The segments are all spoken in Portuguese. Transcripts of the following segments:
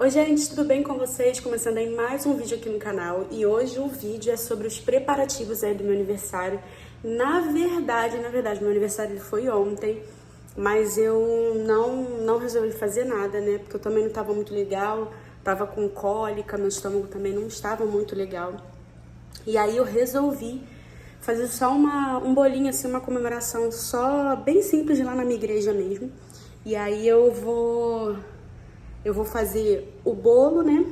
Oi gente, tudo bem com vocês? Começando aí mais um vídeo aqui no canal e hoje o vídeo é sobre os preparativos aí do meu aniversário. Na verdade, meu aniversário ele foi ontem, mas eu não resolvi fazer nada, né? Porque eu também não estava muito legal, tava com cólica, meu estômago também não estava muito legal. E aí eu resolvi fazer só um bolinho, assim, uma comemoração só bem simples lá na minha igreja mesmo. E aí eu vou fazer o bolo, né?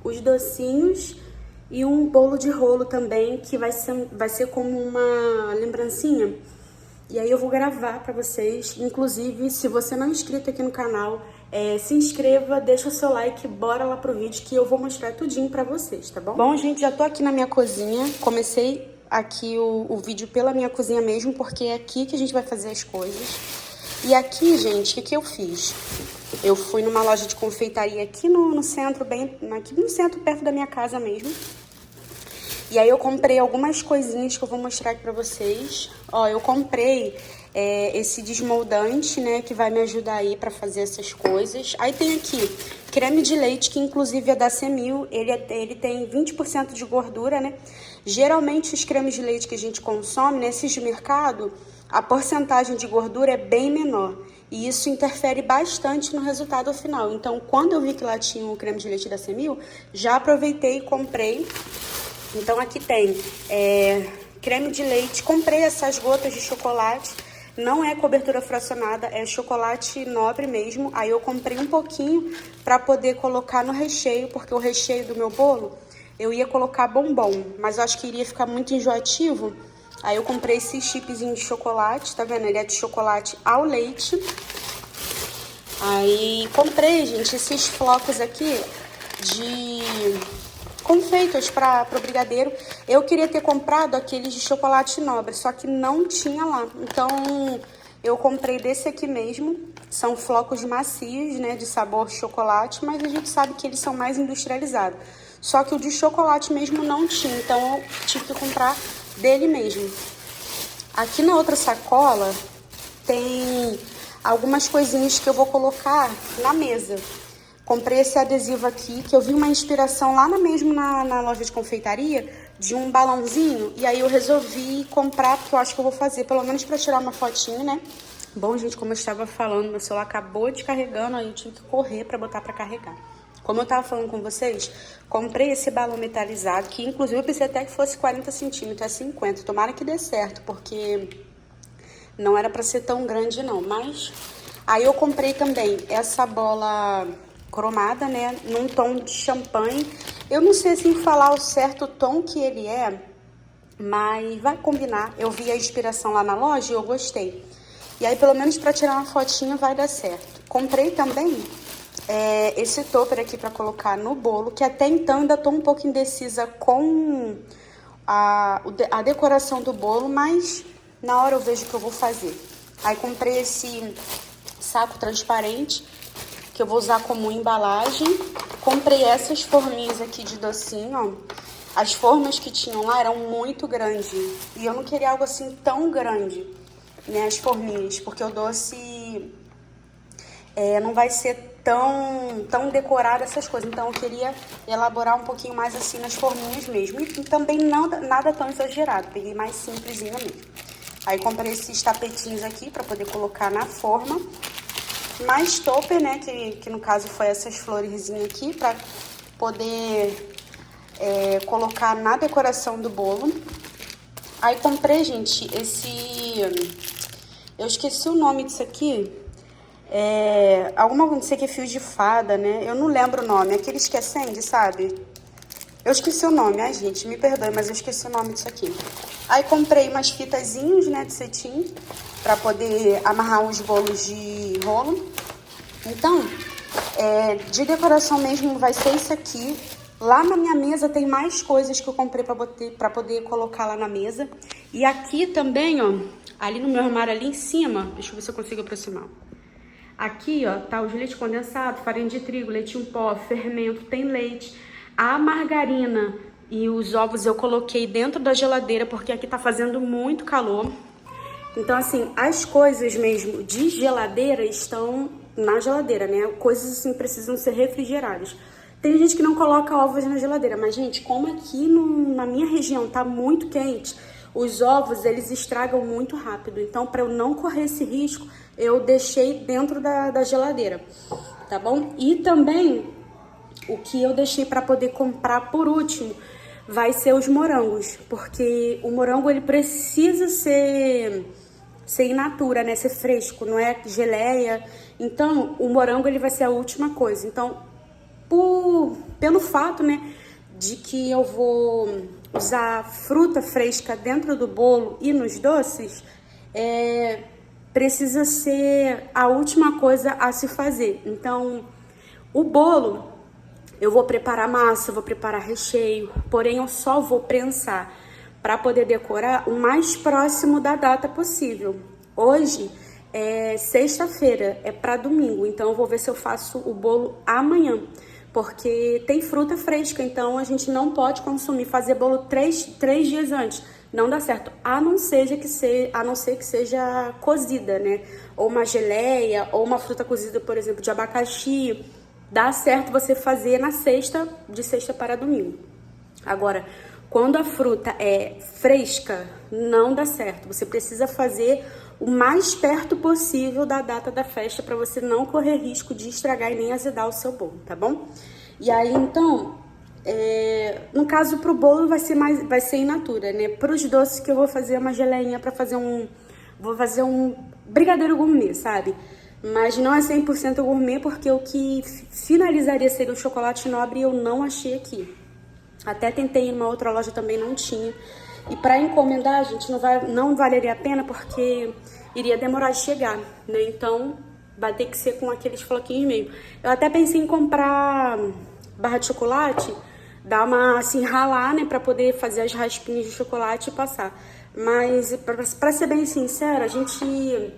Os docinhos e um bolo de rolo também, que vai ser como uma lembrancinha. E aí eu vou gravar pra vocês. Inclusive, se você não é inscrito aqui no canal, se inscreva, deixa o seu like, bora lá pro vídeo que eu vou mostrar tudinho pra vocês, tá bom? Bom, gente, já tô aqui na minha cozinha. Comecei aqui o vídeo pela minha cozinha mesmo, porque é aqui que a gente vai fazer as coisas. E aqui, gente, o que eu fiz? Eu fui numa loja de confeitaria aqui no centro, aqui no centro, perto da minha casa mesmo. E aí eu comprei algumas coisinhas que eu vou mostrar aqui pra vocês. Ó, eu comprei esse desmoldante, né, que vai me ajudar aí pra fazer essas coisas. Aí tem aqui creme de leite, que inclusive é da Semil, ele tem 20% de gordura, né? Geralmente os cremes de leite que a gente consome, nesses de mercado, a porcentagem de gordura é bem menor. E isso interfere bastante no resultado final. Então, quando eu vi que lá tinha o creme de leite da Semil, já aproveitei e comprei. Então, aqui tem creme de leite. Comprei essas gotas de chocolate. Não é cobertura fracionada, é chocolate nobre mesmo. Aí eu comprei um pouquinho para poder colocar no recheio, porque o recheio do meu bolo eu ia colocar bombom, mas eu acho que iria ficar muito enjoativo. Aí eu comprei esse chipzinho de chocolate, tá vendo? Ele é de chocolate ao leite. Aí comprei, gente, esses flocos aqui de confeitos pro brigadeiro. Eu queria ter comprado aqueles de chocolate nobre, só que não tinha lá. Então eu comprei desse aqui mesmo. São flocos macios, né, de sabor chocolate, mas a gente sabe que eles são mais industrializados. Só que o de chocolate mesmo não tinha, então eu tive que comprar dele mesmo. Aqui na outra sacola tem algumas coisinhas que eu vou colocar na mesa. Comprei esse adesivo aqui, que eu vi uma inspiração lá na loja de confeitaria, de um balãozinho. E aí eu resolvi comprar, porque eu acho que eu vou fazer, pelo menos pra tirar uma fotinho, né? Bom, gente, como eu estava falando, meu celular acabou descarregando, aí eu tive que correr pra botar pra carregar. Como eu tava falando com vocês, comprei esse balão metalizado, que inclusive eu pensei até que fosse 40 centímetros, é 50. Tomara que dê certo, porque não era pra ser tão grande não. Mas aí eu comprei também essa bola cromada, né, num tom de champanhe. Eu não sei assim falar o certo tom que ele é, mas vai combinar. Eu vi a inspiração lá na loja e eu gostei. E aí pelo menos pra tirar uma fotinha vai dar certo. Comprei também esse topper aqui pra colocar no bolo, que até então ainda tô um pouco indecisa com a decoração do bolo, mas na hora eu vejo o que eu vou fazer. Aí comprei esse saco transparente, que eu vou usar como embalagem. Comprei essas forminhas aqui de docinho, ó. As formas que tinham lá eram muito grandes, e eu não queria algo assim tão grande, né, as forminhas, porque o doce não vai ser tão decorado essas coisas. Então eu queria elaborar um pouquinho mais assim nas forminhas mesmo. E também nada tão exagerado, peguei mais simplesinho mesmo. Aí comprei esses tapetinhos aqui pra poder colocar na forma. Mais topper, né, que no caso foi essas florezinhas aqui, pra poder colocar na decoração do bolo. Aí comprei, gente, eu esqueci o nome disso aqui. Não sei que é fio de fada, né? Eu não lembro o nome. Aqueles que acende, sabe? Eu esqueci o nome, ai gente, me perdoe, mas eu esqueci o nome disso aqui. Aí comprei umas fitazinhos, né, de cetim, pra poder amarrar os bolos de rolo. Então, de decoração mesmo vai ser isso aqui. Lá na minha mesa tem mais coisas que eu comprei pra poder colocar lá na mesa. E aqui também, ó, ali no meu armário ali em cima, deixa eu ver se eu consigo aproximar. Aqui, ó, tá os leite condensado, farinha de trigo, leite em pó, fermento, tem leite. A margarina e os ovos eu coloquei dentro da geladeira, porque aqui tá fazendo muito calor. Então, assim, as coisas mesmo de geladeira estão na geladeira, né? Coisas assim precisam ser refrigeradas. Tem gente que não coloca ovos na geladeira, mas, gente, como aqui na minha região tá muito quente, os ovos, eles estragam muito rápido. Então, para eu não correr esse risco, eu deixei dentro da geladeira, tá bom? E também, o que eu deixei para poder comprar por último vai ser os morangos, porque o morango, ele precisa ser in natura, né? Ser fresco, não é geleia. Então, o morango, ele vai ser a última coisa. Então, pelo fato, né, de que eu vou usar fruta fresca dentro do bolo e nos doces, precisa ser a última coisa a se fazer. Então, o bolo, eu vou preparar massa, vou preparar recheio, porém eu só vou prensar para poder decorar o mais próximo da data possível. Hoje é sexta-feira, é para domingo, então eu vou ver se eu faço o bolo amanhã, porque tem fruta fresca, então a gente não pode consumir, fazer bolo três dias antes. Não dá certo, a não ser que seja cozida, né? Ou uma geleia, ou uma fruta cozida, por exemplo, de abacaxi. Dá certo você fazer na sexta, de sexta para domingo. Agora, quando a fruta é fresca, não dá certo. Você precisa fazer o mais perto possível da data da festa para você não correr risco de estragar e nem azedar o seu bolo, tá bom? E aí, então, no caso pro bolo vai ser in natura, né? Para os doces que eu vou fazer uma geleinha para fazer vou fazer um brigadeiro gourmet, sabe? Mas não é 100% gourmet, porque o que finalizaria seria o chocolate nobre e eu não achei aqui. Até tentei em uma outra loja, também não tinha. E para encomendar, gente, não valeria a pena, porque iria demorar de chegar, né? Então, vai ter que ser com aqueles floquinhos mesmo. Eu até pensei em comprar barra de chocolate, dar uma, assim, ralar, né? Pra poder fazer as raspinhas de chocolate e passar. Mas, pra ser bem sincera, a gente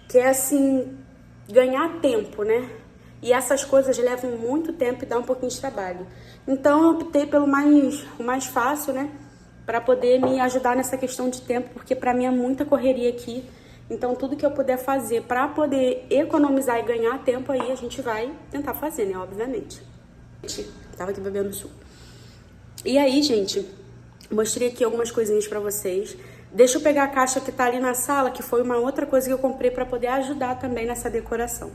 quer, assim, ganhar tempo, né? E essas coisas levam muito tempo e dá um pouquinho de trabalho. Então, eu optei pelo o mais fácil, né? Para poder me ajudar nessa questão de tempo, porque para mim é muita correria aqui. Então, tudo que eu puder fazer para poder economizar e ganhar tempo aí, a gente vai tentar fazer, né? Obviamente. Tava aqui bebendo suco. E aí, gente, mostrei aqui algumas coisinhas para vocês. Deixa eu pegar a caixa que tá ali na sala, que foi uma outra coisa que eu comprei para poder ajudar também nessa decoração.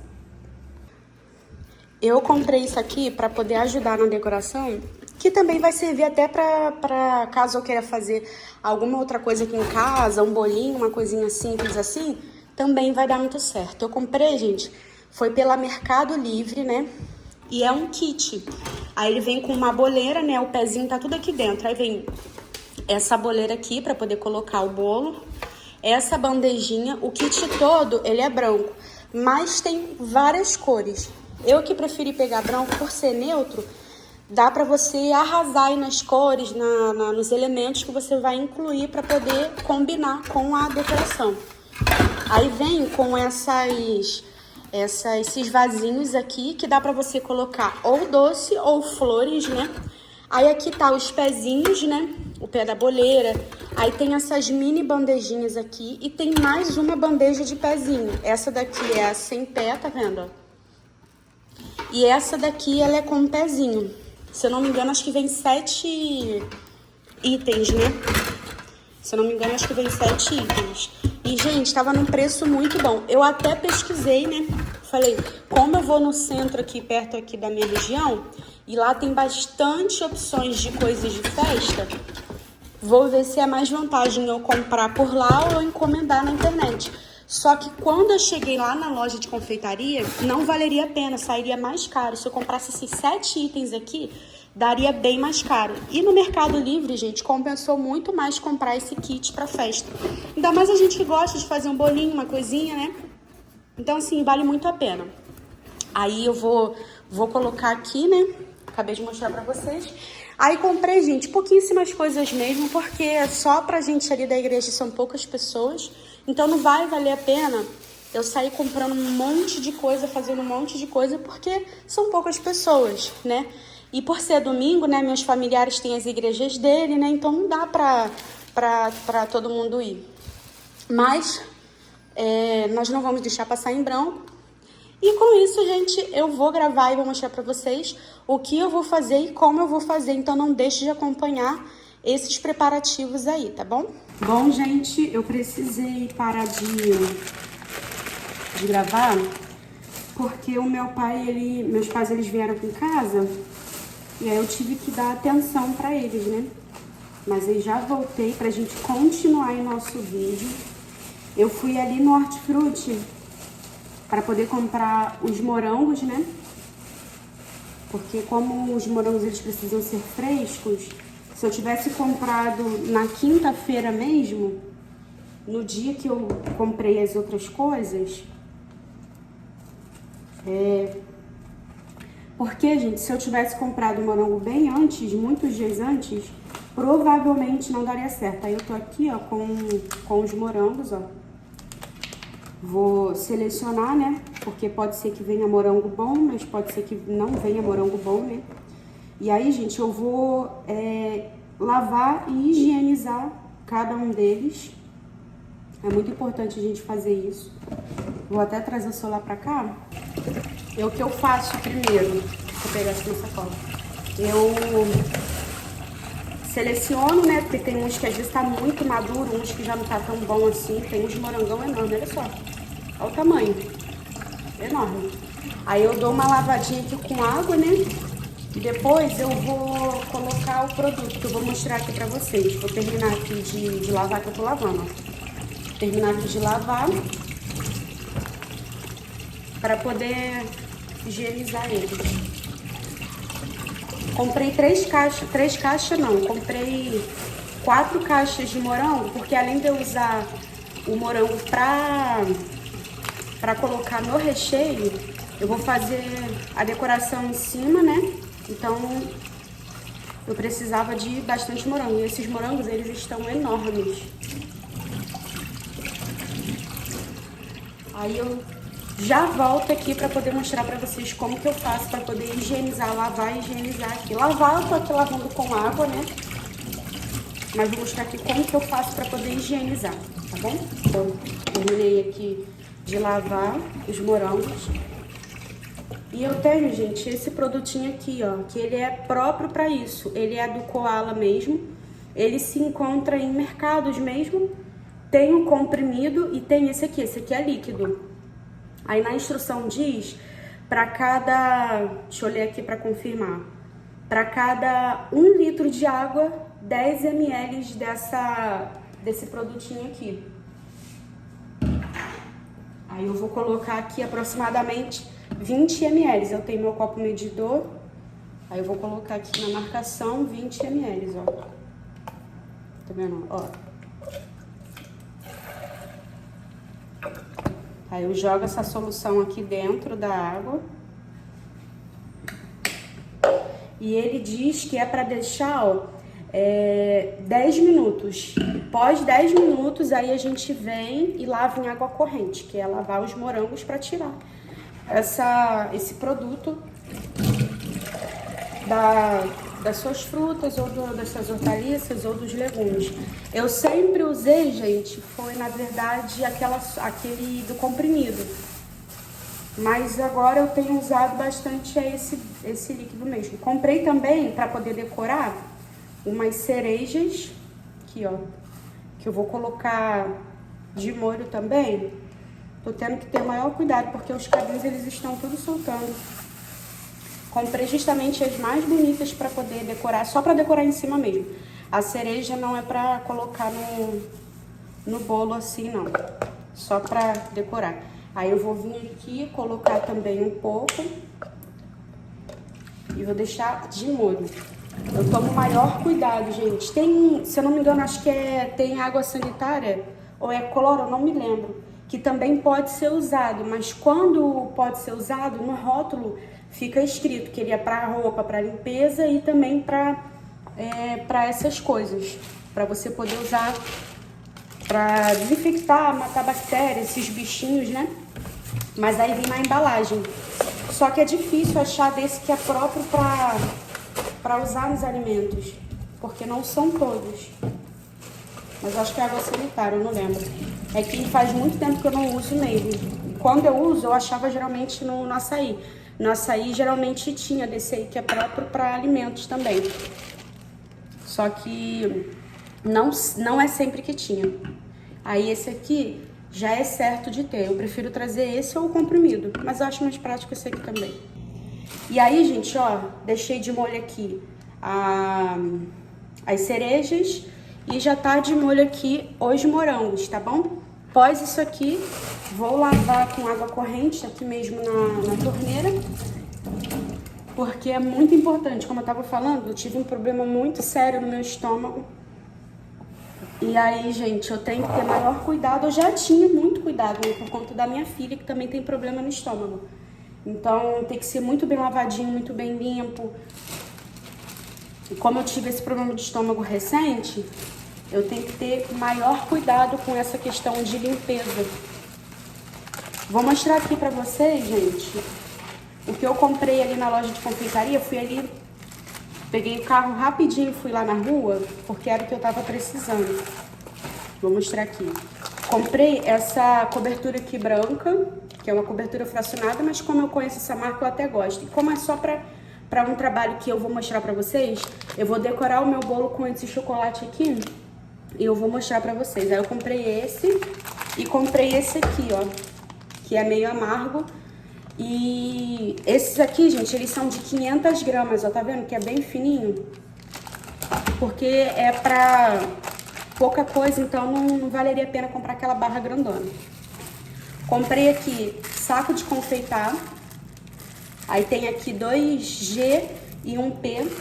Eu comprei isso aqui para poder ajudar na decoração, que também vai servir até para caso eu queira fazer alguma outra coisa aqui em casa, um bolinho, uma coisinha simples assim, também vai dar muito certo. Eu comprei, gente, foi pela Mercado Livre, né? E é um kit. Aí ele vem com uma boleira, né? O pezinho tá tudo aqui dentro. Aí vem essa boleira aqui para poder colocar o bolo. Essa bandejinha, o kit todo, ele é branco, mas tem várias cores. Eu que preferi pegar branco por ser neutro, dá pra você arrasar aí nas cores, nos elementos que você vai incluir para poder combinar com a decoração. Aí vem com esses vasinhos aqui, que dá pra você colocar ou doce ou flores, né? Aí aqui tá os pezinhos, né? O pé da boleira. Aí tem essas mini bandejinhas aqui e tem mais uma bandeja de pezinho. Essa daqui é a sem pé, tá vendo? E essa daqui, ela é com um pezinho. Se eu não me engano, acho que vem 7 itens, né? Se eu não me engano, acho que vem 7 itens. E, gente, tava num preço muito bom. Eu até pesquisei, né? Falei, como eu vou no centro aqui, perto aqui da minha região, e lá tem bastante opções de coisas de festa, vou ver se é mais vantagem eu comprar por lá ou encomendar na internet. Só que quando eu cheguei lá na loja de confeitaria, não valeria a pena, sairia mais caro. Se eu comprasse esses 7 itens aqui, daria bem mais caro. E no Mercado Livre, gente, compensou muito mais comprar esse kit pra festa. Ainda mais a gente que gosta de fazer um bolinho, uma coisinha, né? Então, assim, vale muito a pena. Aí eu vou colocar aqui, né? Acabei de mostrar pra vocês. Aí comprei, gente, pouquíssimas coisas mesmo, porque só pra gente ali da igreja são poucas pessoas. Então não vai valer a pena eu sair comprando um monte de coisa, fazendo um monte de coisa, porque são poucas pessoas, né? E por ser domingo, né, meus familiares têm as igrejas dele, né? Então não dá pra todo mundo ir. Mas Nós não vamos deixar passar em branco. E com isso, gente, eu vou gravar e vou mostrar pra vocês o que eu vou fazer e como eu vou fazer. Então não deixe de acompanhar esses preparativos aí, tá bom? Bom, gente, eu precisei parar de gravar porque o meus pais eles vieram aqui em casa e aí eu tive que dar atenção pra eles, né? Mas aí já voltei pra gente continuar em nosso vídeo. Eu fui ali no Hortifruti para poder comprar os morangos, né? Porque como os morangos eles precisam ser frescos, se eu tivesse comprado na quinta-feira mesmo, no dia que eu comprei as outras coisas, porque, gente, se eu tivesse comprado o morango bem antes, muitos dias antes, provavelmente não daria certo. Aí eu tô aqui, ó, com os morangos, ó. Vou selecionar, né? Porque pode ser que venha morango bom, mas pode ser que não venha morango bom, né? E aí, gente, eu vou lavar e higienizar cada um deles. É muito importante a gente fazer isso. Vou até trazer o celular pra cá. O que eu faço primeiro? Deixa eu pegar aqui na sacola. Eu seleciono, né? Porque tem uns que às vezes tá muito maduro, uns que já não tá tão bom assim. Tem uns morangão enorme, olha só. Olha o tamanho. Enorme. Aí eu dou uma lavadinha aqui com água, né? E depois eu vou colocar o produto que eu vou mostrar aqui pra vocês. Vou terminar aqui de lavar, que eu tô lavando, ó. Terminar aqui de lavar. Pra poder higienizar eles. Comprei 3 caixas não, comprei 4 caixas de morango, porque além de eu usar o morango pra colocar no recheio, eu vou fazer a decoração em cima, né? Então, eu precisava de bastante morango. E esses morangos, eles estão enormes. Aí eu já volto aqui pra poder mostrar pra vocês como que eu faço pra poder higienizar, lavar e higienizar aqui. Lavar, eu tô aqui lavando com água, né? Mas vou mostrar aqui como que eu faço pra poder higienizar, tá bom? Então, terminei aqui de lavar os morangos. E eu tenho, gente, esse produtinho aqui, ó, que ele é próprio pra isso. Ele é do Koala mesmo. Ele se encontra em mercados mesmo. Tem o comprimido e tem esse aqui é líquido. Aí na instrução diz, para cada, deixa eu ler aqui para confirmar, para cada 1 litro de água, 10 ml desse produtinho aqui. Aí eu vou colocar aqui aproximadamente 20 ml. Eu tenho meu copo medidor, aí eu vou colocar aqui na marcação 20 ml, ó. Tá vendo? Ó. Aí eu jogo essa solução aqui dentro da água. E ele diz que é para deixar, ó, 10 minutos. Após 10 minutos, aí a gente vem e lava em água corrente, que é lavar os morangos para tirar esse produto das suas frutas, ou das suas hortaliças, ou dos legumes. Eu sempre usei, gente, foi na verdade aquele do comprimido. Mas agora eu tenho usado bastante esse líquido mesmo. Comprei também, para poder decorar, umas cerejas, aqui ó, que eu vou colocar de molho também. Tô tendo que ter maior cuidado, porque os cabinhos eles estão tudo soltando. Comprei justamente as mais bonitas para poder decorar, só para decorar em cima mesmo. A cereja não é para colocar no bolo assim, não. Só para decorar. Aí eu vou vir aqui colocar também um pouco. E vou deixar de molho. Eu tomo maior cuidado, gente. Tem, se eu não me engano, acho que tem água sanitária, ou é cloro, eu não me lembro, que também pode ser usado. Mas quando pode ser usado, no rótulo fica escrito que ele é para roupa, para limpeza e também para essas coisas. Para você poder usar para desinfectar, matar bactérias, esses bichinhos, né? Mas aí vem na embalagem. Só que é difícil achar desse que é próprio para usar nos alimentos, porque não são todos. Mas acho que é água sanitária, eu não lembro. É que faz muito tempo que eu não uso mesmo. Quando eu uso, eu achava geralmente no açaí. No açaí, geralmente tinha desse aí que é próprio para alimentos também. Só que não é sempre que tinha. Aí esse aqui já é certo de ter. Eu prefiro trazer esse ou o comprimido, mas eu acho mais prático esse aqui também. E aí, gente, ó, deixei de molho aqui as cerejas e já tá de molho aqui os morangos, tá bom? Após isso aqui, vou lavar com água corrente aqui mesmo na torneira, porque é muito importante. Como eu tava falando, eu tive um problema muito sério no meu estômago. E aí, gente, eu tenho que ter maior cuidado. Eu já tinha muito cuidado, né, por conta da minha filha, que também tem problema no estômago. Então, tem que ser muito bem lavadinho, muito bem limpo. E como eu tive esse problema de estômago recente, eu tenho que ter maior cuidado com essa questão de limpeza. Vou mostrar aqui pra vocês, gente, o que eu comprei ali na loja de confeitaria. Fui ali, peguei o carro rapidinho e fui lá na rua, porque era o que eu tava precisando. Vou mostrar aqui. Comprei essa cobertura aqui branca, que é uma cobertura fracionada, mas como eu conheço essa marca, eu até gosto. E como é só pra um trabalho que eu vou mostrar pra vocês, eu vou decorar o meu bolo com esse chocolate aqui e eu vou mostrar pra vocês. Aí eu comprei esse e comprei esse aqui, ó, que é meio amargo. E esses aqui, gente, eles são de 500 gramas, ó, tá vendo que é bem fininho? Porque é pra pouca coisa, então não valeria a pena comprar aquela barra grandona. Comprei aqui saco de confeitar. Aí tem aqui 2G e 1P.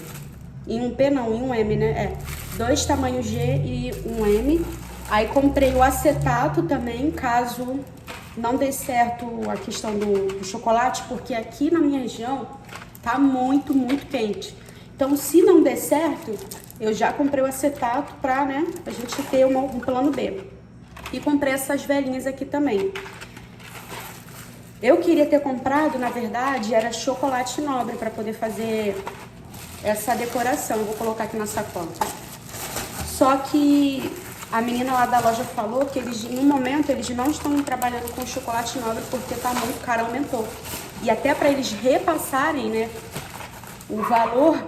E 1P não, e 1M, né? 2 tamanhos G e 1M. Aí comprei o acetato também, caso não dê certo a questão do chocolate, porque aqui na minha região tá muito, muito quente. Então, se não der certo, eu já comprei o acetato pra, né, a gente ter um plano B. E comprei essas velinhas aqui também. Eu queria ter comprado, na verdade, era chocolate nobre para poder fazer essa decoração. Eu vou colocar aqui na sacola. Só que a menina lá da loja falou que eles, no momento, eles não estão trabalhando com chocolate nobre porque tá muito caro, aumentou. E até para eles repassarem, né, o valor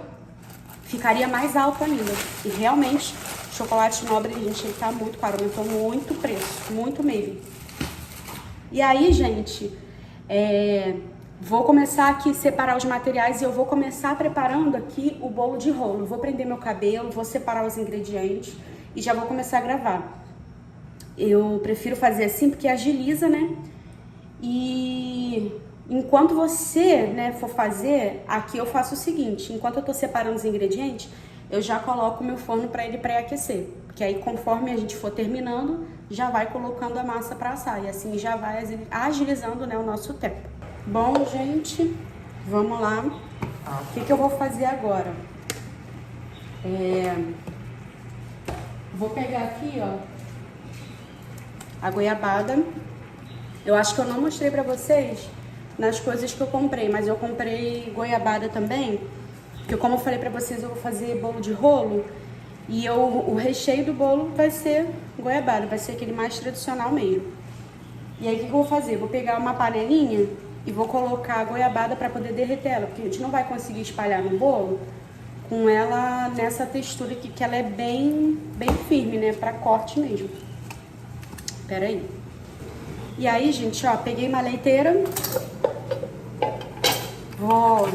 ficaria mais alto ainda. E realmente, chocolate nobre, gente, ele tá muito caro, aumentou muito o preço, muito mesmo. E aí, gente, vou começar aqui a separar os materiais e eu vou começar preparando aqui o bolo de rolo. Vou prender meu cabelo, vou separar os ingredientes e já vou começar a gravar. Eu prefiro fazer assim porque agiliza, né? E enquanto você, né, for fazer, aqui eu faço o seguinte: enquanto eu tô separando os ingredientes, eu já coloco o meu forno para ele pré-aquecer. Porque aí, conforme a gente for terminando, já vai colocando a massa para assar. E assim já vai agilizando, né, o nosso tempo. Bom, gente, vamos lá. O que eu vou fazer agora? Vou pegar aqui, ó, a goiabada. Eu acho que eu não mostrei pra vocês nas coisas que eu comprei, mas eu comprei goiabada também. Porque como eu falei pra vocês, eu vou fazer bolo de rolo. E o recheio do bolo vai ser goiabada, vai ser aquele mais tradicional mesmo. E aí o que eu vou fazer? Vou pegar uma panelinha e vou colocar a goiabada para poder derreter ela, porque a gente não vai conseguir espalhar no bolo com ela nessa textura aqui, que ela é bem firme, né, para corte mesmo. Pera aí. E aí, gente, ó, peguei uma leiteira. Vou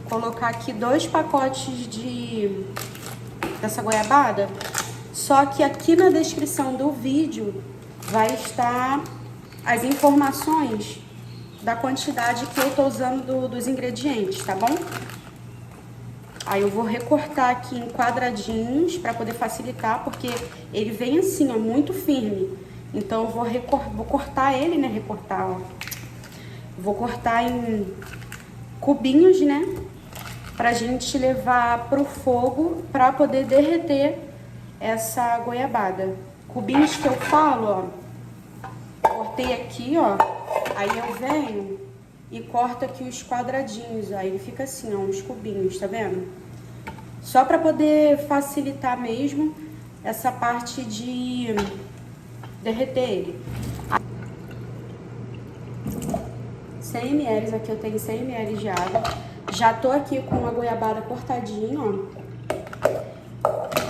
colocar aqui 2 pacotes dessa goiabada. Só que aqui na descrição do vídeo vai estar as informações da quantidade que eu tô usando dos ingredientes, tá bom? Aí eu vou recortar aqui em quadradinhos para poder facilitar, porque ele vem assim, ó, muito firme. Então eu vou cortar ele, né? Recortar, ó. Vou cortar em cubinhos, né? Pra gente levar pro fogo pra poder derreter essa goiabada. Cubinhos que eu falo, ó. Cortei aqui, ó. Aí eu venho e corto aqui os quadradinhos. Aí ele fica assim, ó, uns cubinhos, tá vendo? Só pra poder facilitar mesmo essa parte de derreter ele. 100 ml, aqui eu tenho 100 ml de água. Já tô aqui com a goiabada cortadinha, ó.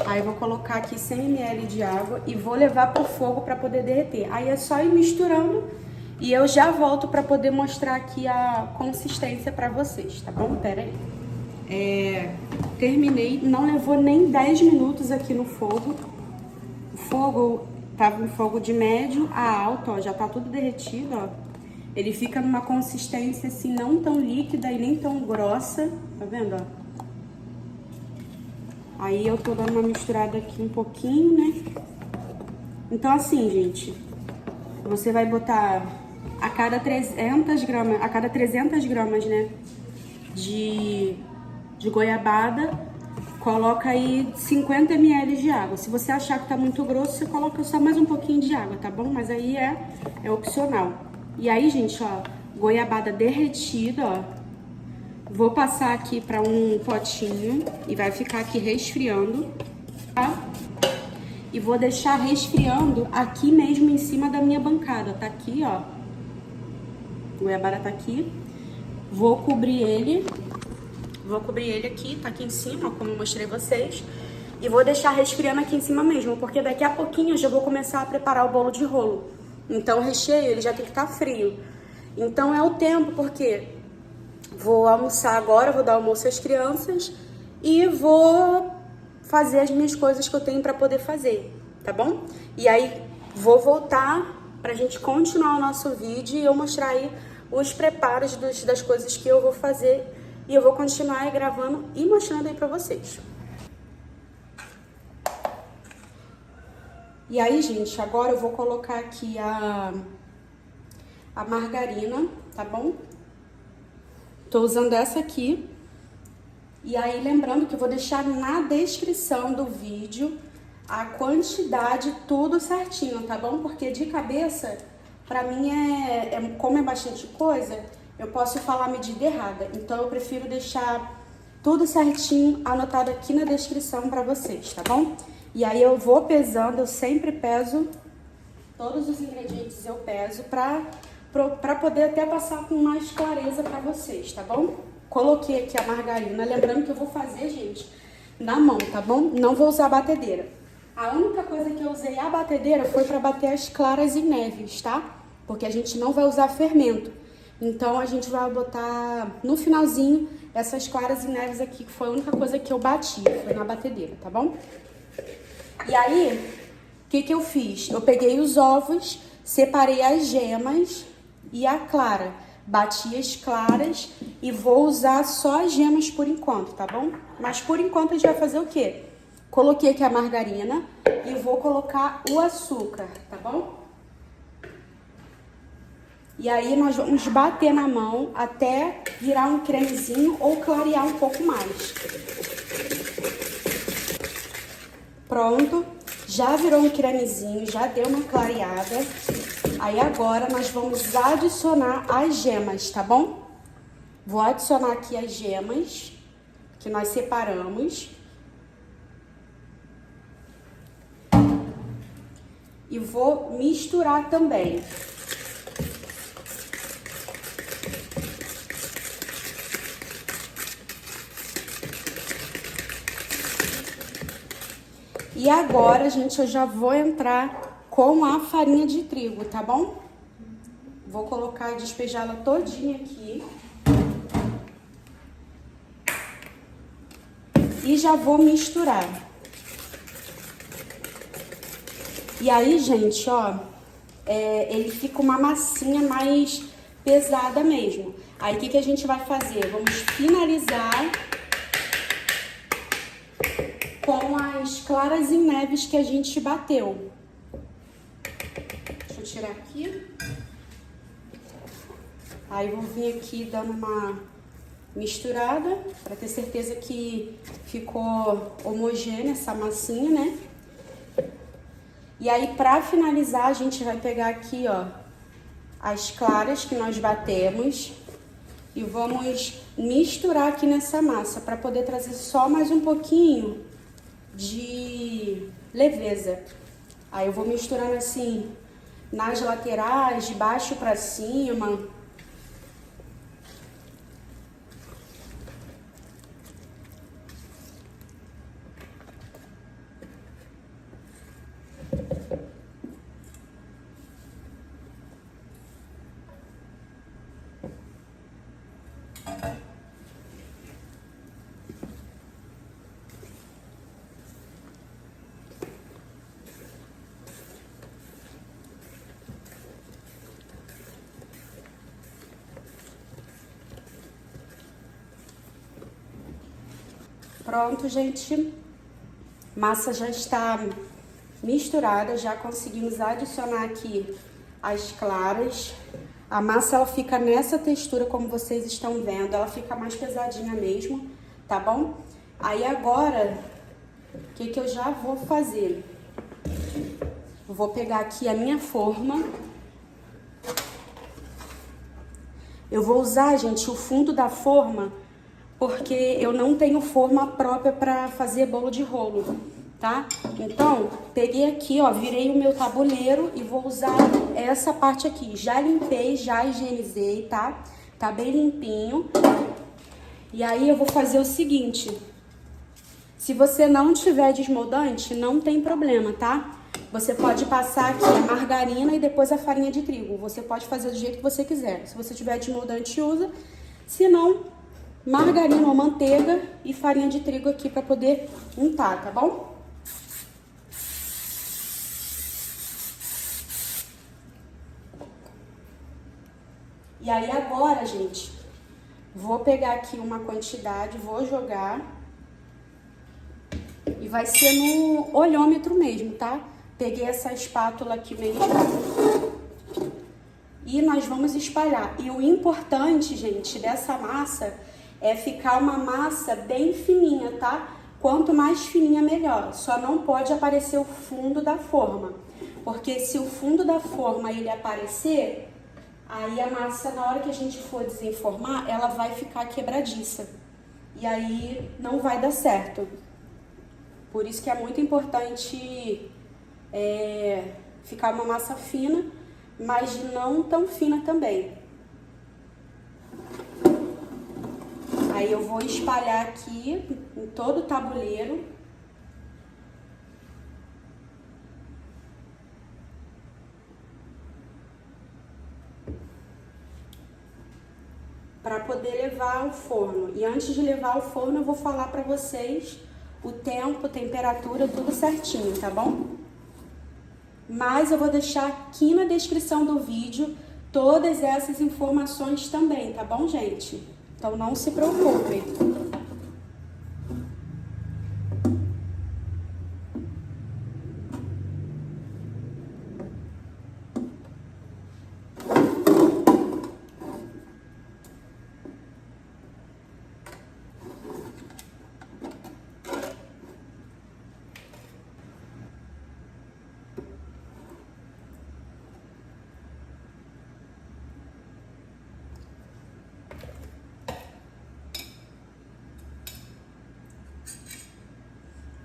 Aí eu vou colocar aqui 100 ml de água e vou levar pro fogo para poder derreter. Aí é só ir misturando e eu já volto para poder mostrar aqui a consistência para vocês, tá bom? Pera aí. Terminei, não levou nem 10 minutos aqui no fogo. O fogo tava em fogo de médio a alto, ó, já tá tudo derretido, ó. Ele fica numa consistência assim, não tão líquida e nem tão grossa, tá vendo, ó? Aí eu tô dando uma misturada aqui um pouquinho, né? Então assim, gente, você vai botar a cada 300 gramas, né, de goiabada, coloca aí 50 ml de água. Se você achar que tá muito grosso, você coloca só mais um pouquinho de água, tá bom? Mas aí é opcional. E aí, gente, ó, goiabada derretida, ó. Vou passar aqui para um potinho e vai ficar aqui resfriando, tá? E vou deixar resfriando aqui mesmo em cima da minha bancada. Tá aqui, ó. O goiabada tá aqui. Vou cobrir ele aqui, tá aqui em cima, ó, como eu mostrei vocês. E vou deixar resfriando aqui em cima mesmo, porque daqui a pouquinho eu já vou começar a preparar o bolo de rolo. Então o recheio, ele já tem que estar frio. Então é o tempo, porque vou almoçar agora, vou dar almoço às crianças e vou fazer as minhas coisas que eu tenho pra poder fazer, tá bom? E aí vou voltar pra gente continuar o nosso vídeo e eu mostrar aí os preparos das coisas que eu vou fazer. E eu vou continuar aí gravando e mostrando aí pra vocês. E aí, gente, agora eu vou colocar aqui a margarina, tá bom? Tô usando essa aqui. E aí, lembrando que eu vou deixar na descrição do vídeo a quantidade, tudo certinho, tá bom? Porque de cabeça, pra mim, como é bastante coisa, eu posso falar a medida errada. Então, eu prefiro deixar tudo certinho, anotado aqui na descrição pra vocês, tá bom? E aí, eu vou pesando, eu sempre peso, todos os ingredientes eu peso pra poder até passar com mais clareza pra vocês, tá bom? Coloquei aqui a margarina, lembrando que eu vou fazer, gente, na mão, tá bom? Não vou usar a batedeira. A única coisa que eu usei a batedeira foi pra bater as claras em neves, tá? Porque a gente não vai usar fermento. Então, a gente vai botar no finalzinho essas claras em neves aqui, que foi a única coisa que eu bati, foi na batedeira, tá bom? E aí, o que eu fiz? Eu peguei os ovos, separei as gemas e a clara. Bati as claras e vou usar só as gemas por enquanto, tá bom? Mas por enquanto a gente vai fazer o quê? Coloquei aqui a margarina e vou colocar o açúcar, tá bom? E aí nós vamos bater na mão até virar um cremezinho ou clarear um pouco mais. Pronto, já virou um cremezinho, já deu uma clareada. Aí agora nós vamos adicionar as gemas, tá bom? Vou adicionar aqui as gemas que nós separamos. E vou misturar também. E agora, gente, eu já vou entrar com a farinha de trigo, tá bom? Vou colocar, despejá-la todinha aqui. E já vou misturar. E aí, gente, ó, ele fica uma massinha mais pesada mesmo. Aí, o que a gente vai fazer? Vamos finalizar com as claras em neves que a gente bateu. Deixa eu tirar aqui. Aí, vou vir aqui dando uma misturada, para ter certeza que ficou homogênea essa massinha, né? E aí, para finalizar, a gente vai pegar aqui, ó, as claras que nós batemos e vamos misturar aqui nessa massa, para poder trazer só mais um pouquinho de leveza. Aí eu vou misturando assim nas laterais, de baixo para cima. Pronto, gente. Massa já está misturada, já conseguimos adicionar aqui as claras. A massa ela fica nessa textura como vocês estão vendo, ela fica mais pesadinha mesmo, tá bom? Aí agora, o que eu já vou fazer? Eu vou pegar aqui a minha forma. Eu vou usar, gente, o fundo da forma, porque eu não tenho forma própria para fazer bolo de rolo, tá? Então, peguei aqui, ó, virei o meu tabuleiro e vou usar essa parte aqui. Já limpei, já higienizei, tá? Tá bem limpinho. E aí eu vou fazer o seguinte. Se você não tiver desmoldante, não tem problema, tá? Você pode passar aqui a margarina e depois a farinha de trigo. Você pode fazer do jeito que você quiser. Se você tiver desmoldante, usa. Se não, margarina ou manteiga e farinha de trigo aqui para poder untar, tá bom? E aí agora, gente, vou pegar aqui uma quantidade, vou jogar e vai ser no olhômetro mesmo, tá? Peguei essa espátula aqui mesmo e nós vamos espalhar. E o importante, gente, dessa massa é ficar uma massa bem fininha, tá? Quanto mais fininha, melhor. Só não pode aparecer o fundo da forma, porque se o fundo da forma ele aparecer, aí a massa, na hora que a gente for desenformar, ela vai ficar quebradiça. E aí não vai dar certo. Por isso que é muito importante ficar uma massa fina, mas não tão fina também. Aí eu vou espalhar aqui em todo o tabuleiro. Para poder levar ao forno. E antes de levar ao forno, eu vou falar para vocês o tempo, temperatura, tudo certinho, tá bom? Mas eu vou deixar aqui na descrição do vídeo todas essas informações também, tá bom, gente? Então não se preocupem.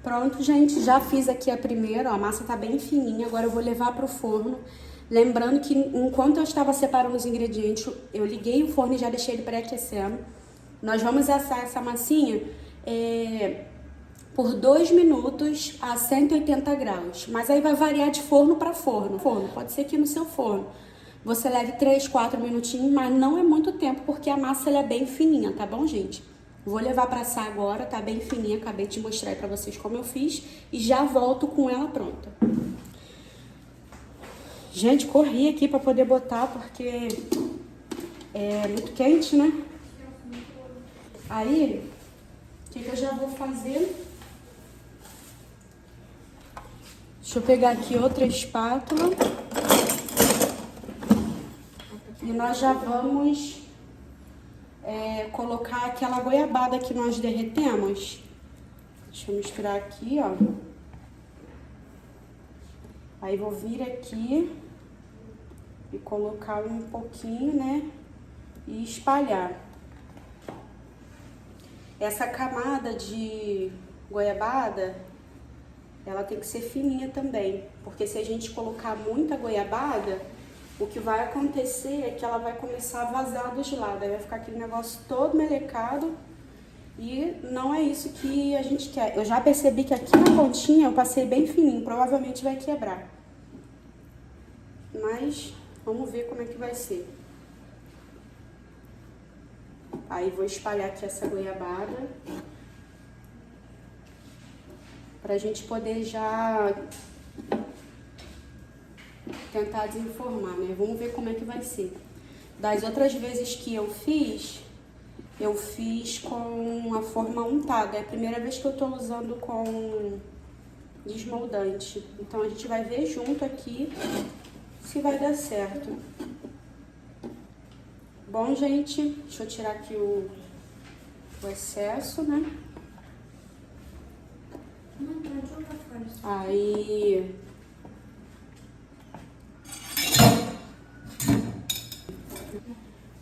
Pronto, gente, já fiz aqui a primeira, ó, a massa tá bem fininha, agora eu vou levar pro forno. Lembrando que enquanto eu estava separando os ingredientes, eu liguei o forno e já deixei ele pré-aquecendo. Nós vamos assar essa massinha por 2 minutos a 180 graus. Mas aí vai variar de forno para forno. Pode ser que no seu forno você leve 3, 4 minutinhos, mas não é muito tempo, porque a massa ela é bem fininha, tá bom, gente? Vou levar pra assar agora, tá bem fininha, acabei de mostrar aí pra vocês como eu fiz. E já volto com ela pronta. Gente, corri aqui pra poder botar, porque é muito quente, né? Aí, o que eu já vou fazer? Deixa eu pegar aqui outra espátula. E nós já vamos colocar aquela goiabada que nós derretemos. Deixa eu misturar aqui, ó. Aí vou vir aqui e colocar um pouquinho, né? E espalhar. Essa camada de goiabada, ela tem que ser fininha também, porque se a gente colocar muita goiabada, o que vai acontecer é que ela vai começar a vazar dos lados, aí vai ficar aquele negócio todo melecado e não é isso que a gente quer. Eu já percebi que aqui na pontinha eu passei bem fininho, provavelmente vai quebrar. Mas vamos ver como é que vai ser. Aí vou espalhar aqui essa goiabada pra gente poder já tentar desenformar, né? Vamos ver como é que vai ser. Das outras vezes que eu fiz com a forma untada. É a primeira vez que eu tô usando com desmoldante. Então a gente vai ver junto aqui se vai dar certo. Bom, gente, deixa eu tirar aqui o excesso, né? Aí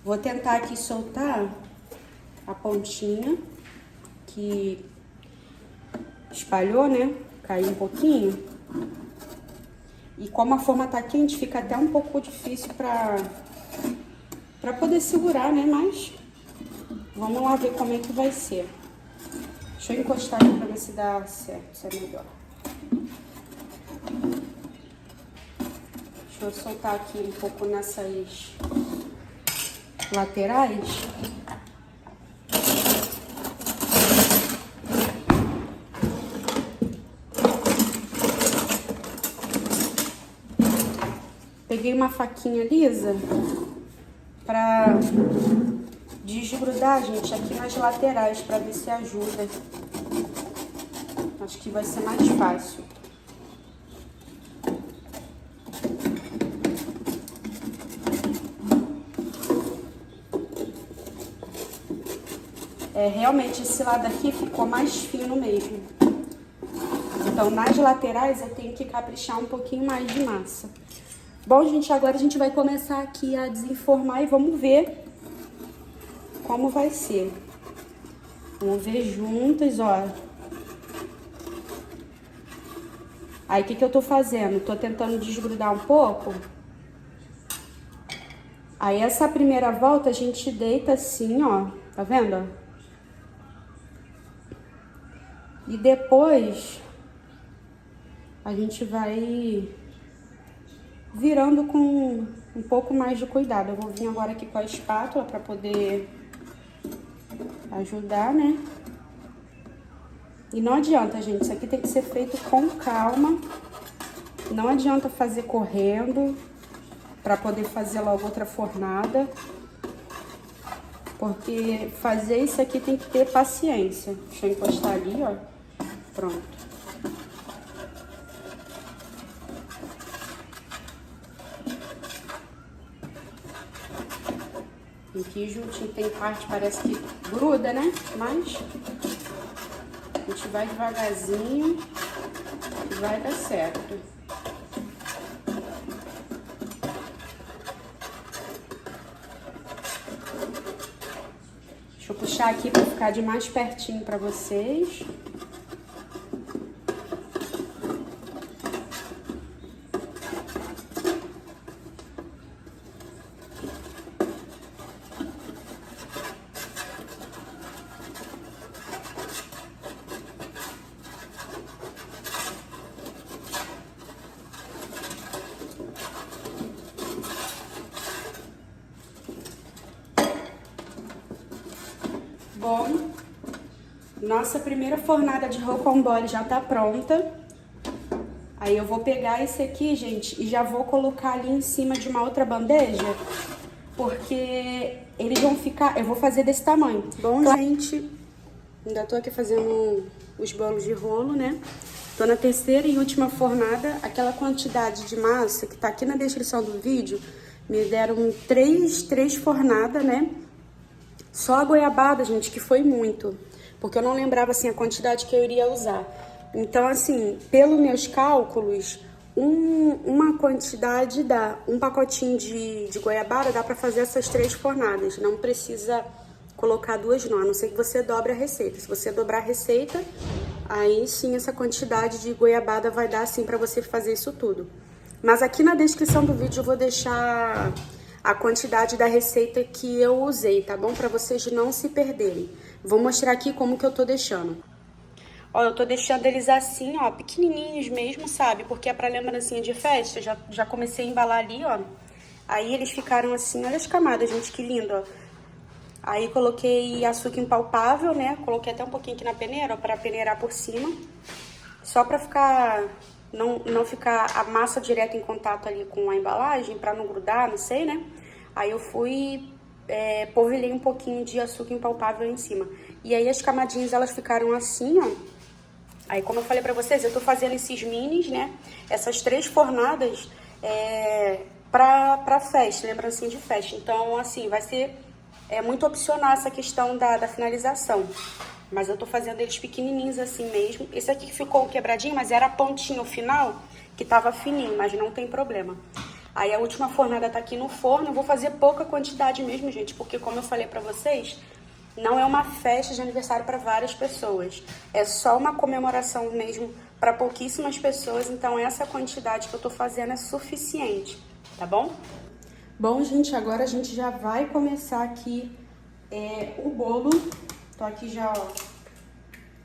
vou tentar aqui soltar a pontinha que espalhou, né? Caiu um pouquinho. E como a forma tá quente, fica até um pouco difícil pra poder segurar, né? Mas vamos lá ver como é que vai ser. Deixa eu encostar aqui pra ver se dá certo, se é melhor. Deixa eu soltar aqui um pouco nessas laterais. Peguei uma faquinha lisa pra desgrudar, gente, aqui nas laterais, pra ver se ajuda. Acho que vai ser mais fácil. Realmente esse lado aqui ficou mais fino mesmo. Então, nas laterais eu tenho que caprichar um pouquinho mais de massa. Bom, gente, agora a gente vai começar aqui a desenformar e vamos ver como vai ser. Vamos ver juntas, ó. Aí, o que eu tô fazendo? Tô tentando desgrudar um pouco. Aí, essa primeira volta a gente deita assim, ó. Tá vendo? E depois a gente vai virando com um pouco mais de cuidado. Eu vou vir agora aqui com a espátula para poder ajudar, né? E não adianta, gente, isso aqui tem que ser feito com calma. Não adianta fazer correndo para poder fazer logo outra fornada. Porque fazer isso aqui tem que ter paciência. Deixa eu encostar ali, ó. Pronto. Aqui juntinho tem parte, parece que gruda, né? Mas a gente vai devagarzinho e vai dar certo. Deixa eu puxar aqui para ficar de mais pertinho para vocês. Bom, nossa primeira fornada de rocambole já tá pronta. Aí eu vou pegar esse aqui, gente, e já vou colocar ali em cima de uma outra bandeja, porque eles vão ficar... Eu vou fazer desse tamanho. Bom, gente, ainda tô aqui fazendo os bolos de rolo, né? Tô na terceira e última fornada. Aquela quantidade de massa que tá aqui na descrição do vídeo, me deram três fornadas, né? Só a goiabada, gente, que foi muito, porque eu não lembrava, assim, a quantidade que eu iria usar. Então, assim, pelos meus cálculos, uma quantidade dá, um pacotinho de goiabada dá pra fazer essas 3 fornadas. Não precisa colocar 2 não, a não ser que você dobre a receita. Se você dobrar a receita, Aí sim, essa quantidade de goiabada vai dar assim pra você fazer isso tudo. Mas aqui na descrição do vídeo eu vou deixar a quantidade da receita que eu usei, tá bom? Pra vocês não se perderem. Vou mostrar aqui como que eu tô deixando. Ó, eu tô deixando eles assim, ó, pequenininhos mesmo, sabe? Porque é pra lembrancinha de festa. Já comecei a embalar ali, ó. Aí eles ficaram assim, olha as camadas, gente, que lindo, ó. Aí coloquei açúcar impalpável, né? Coloquei até um pouquinho aqui na peneira, ó, pra peneirar por cima. Só pra ficar, não ficar a massa direto em contato ali com a embalagem, pra não grudar, não sei, né? Aí eu fui, polvilhei um pouquinho de açúcar impalpável em cima. E aí as camadinhas, elas ficaram assim, ó. Aí, como eu falei pra vocês, eu tô fazendo esses minis, né? Essas 3 fornadas pra festa, lembrancinha de festa. Então, assim, vai ser muito opcional essa questão da finalização. Mas eu tô fazendo eles pequenininhos assim mesmo. Esse aqui que ficou quebradinho, mas era a pontinha, o final, que tava fininho, mas não tem problema. Aí a última fornada tá aqui no forno. Eu vou fazer pouca quantidade mesmo, gente, porque como eu falei pra vocês, não é uma festa de aniversário para várias pessoas. É só uma comemoração mesmo para pouquíssimas pessoas. Então, essa quantidade que eu tô fazendo é suficiente, tá bom? Bom, gente, agora a gente já vai começar aqui o bolo. Tô aqui já, ó,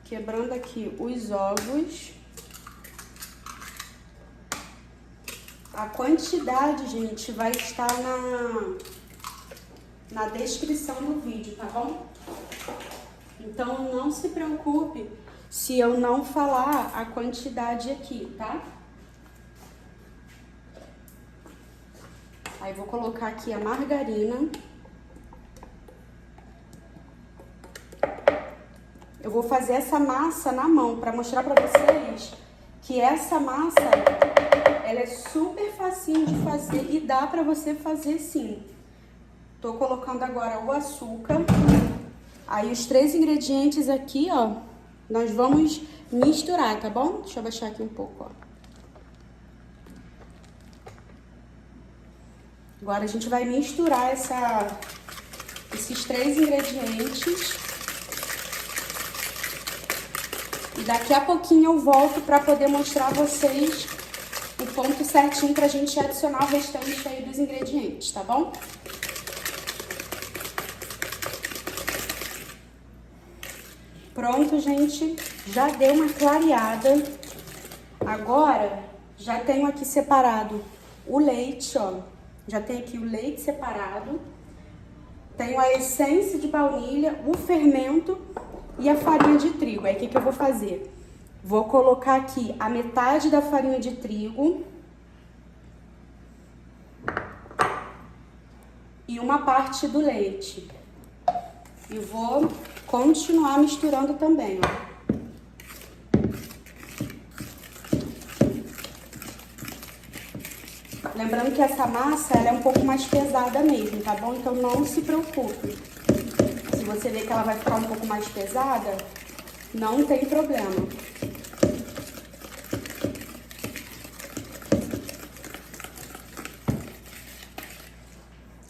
quebrando aqui os ovos. A quantidade, gente, vai estar na descrição do vídeo, tá bom? Então, não se preocupe se eu não falar a quantidade aqui, tá? Aí, vou colocar aqui a margarina. Eu vou fazer essa massa na mão pra mostrar pra vocês que essa massa, ela é super facinho de fazer e dá pra você fazer sim. Tô colocando agora o açúcar. Aí os 3 ingredientes aqui, ó, nós vamos misturar, tá bom? Deixa eu baixar aqui um pouco, ó. Agora a gente vai misturar esses 3 ingredientes. E daqui a pouquinho eu volto pra poder mostrar a vocês o ponto certinho pra gente adicionar o restante aí dos ingredientes, tá bom? Pronto, gente, já deu uma clareada. Agora, já tenho aqui separado o leite, ó. Já tenho aqui o leite separado. Tenho a essência de baunilha, o fermento e a farinha de trigo. Aí, o que que eu vou fazer? Vou colocar aqui a metade da farinha de trigo e uma parte do leite. E vou continuar misturando também, ó. Lembrando que essa massa, ela é um pouco mais pesada mesmo, tá bom? Então, não se preocupe. Se você ver que ela vai ficar um pouco mais pesada, não tem problema.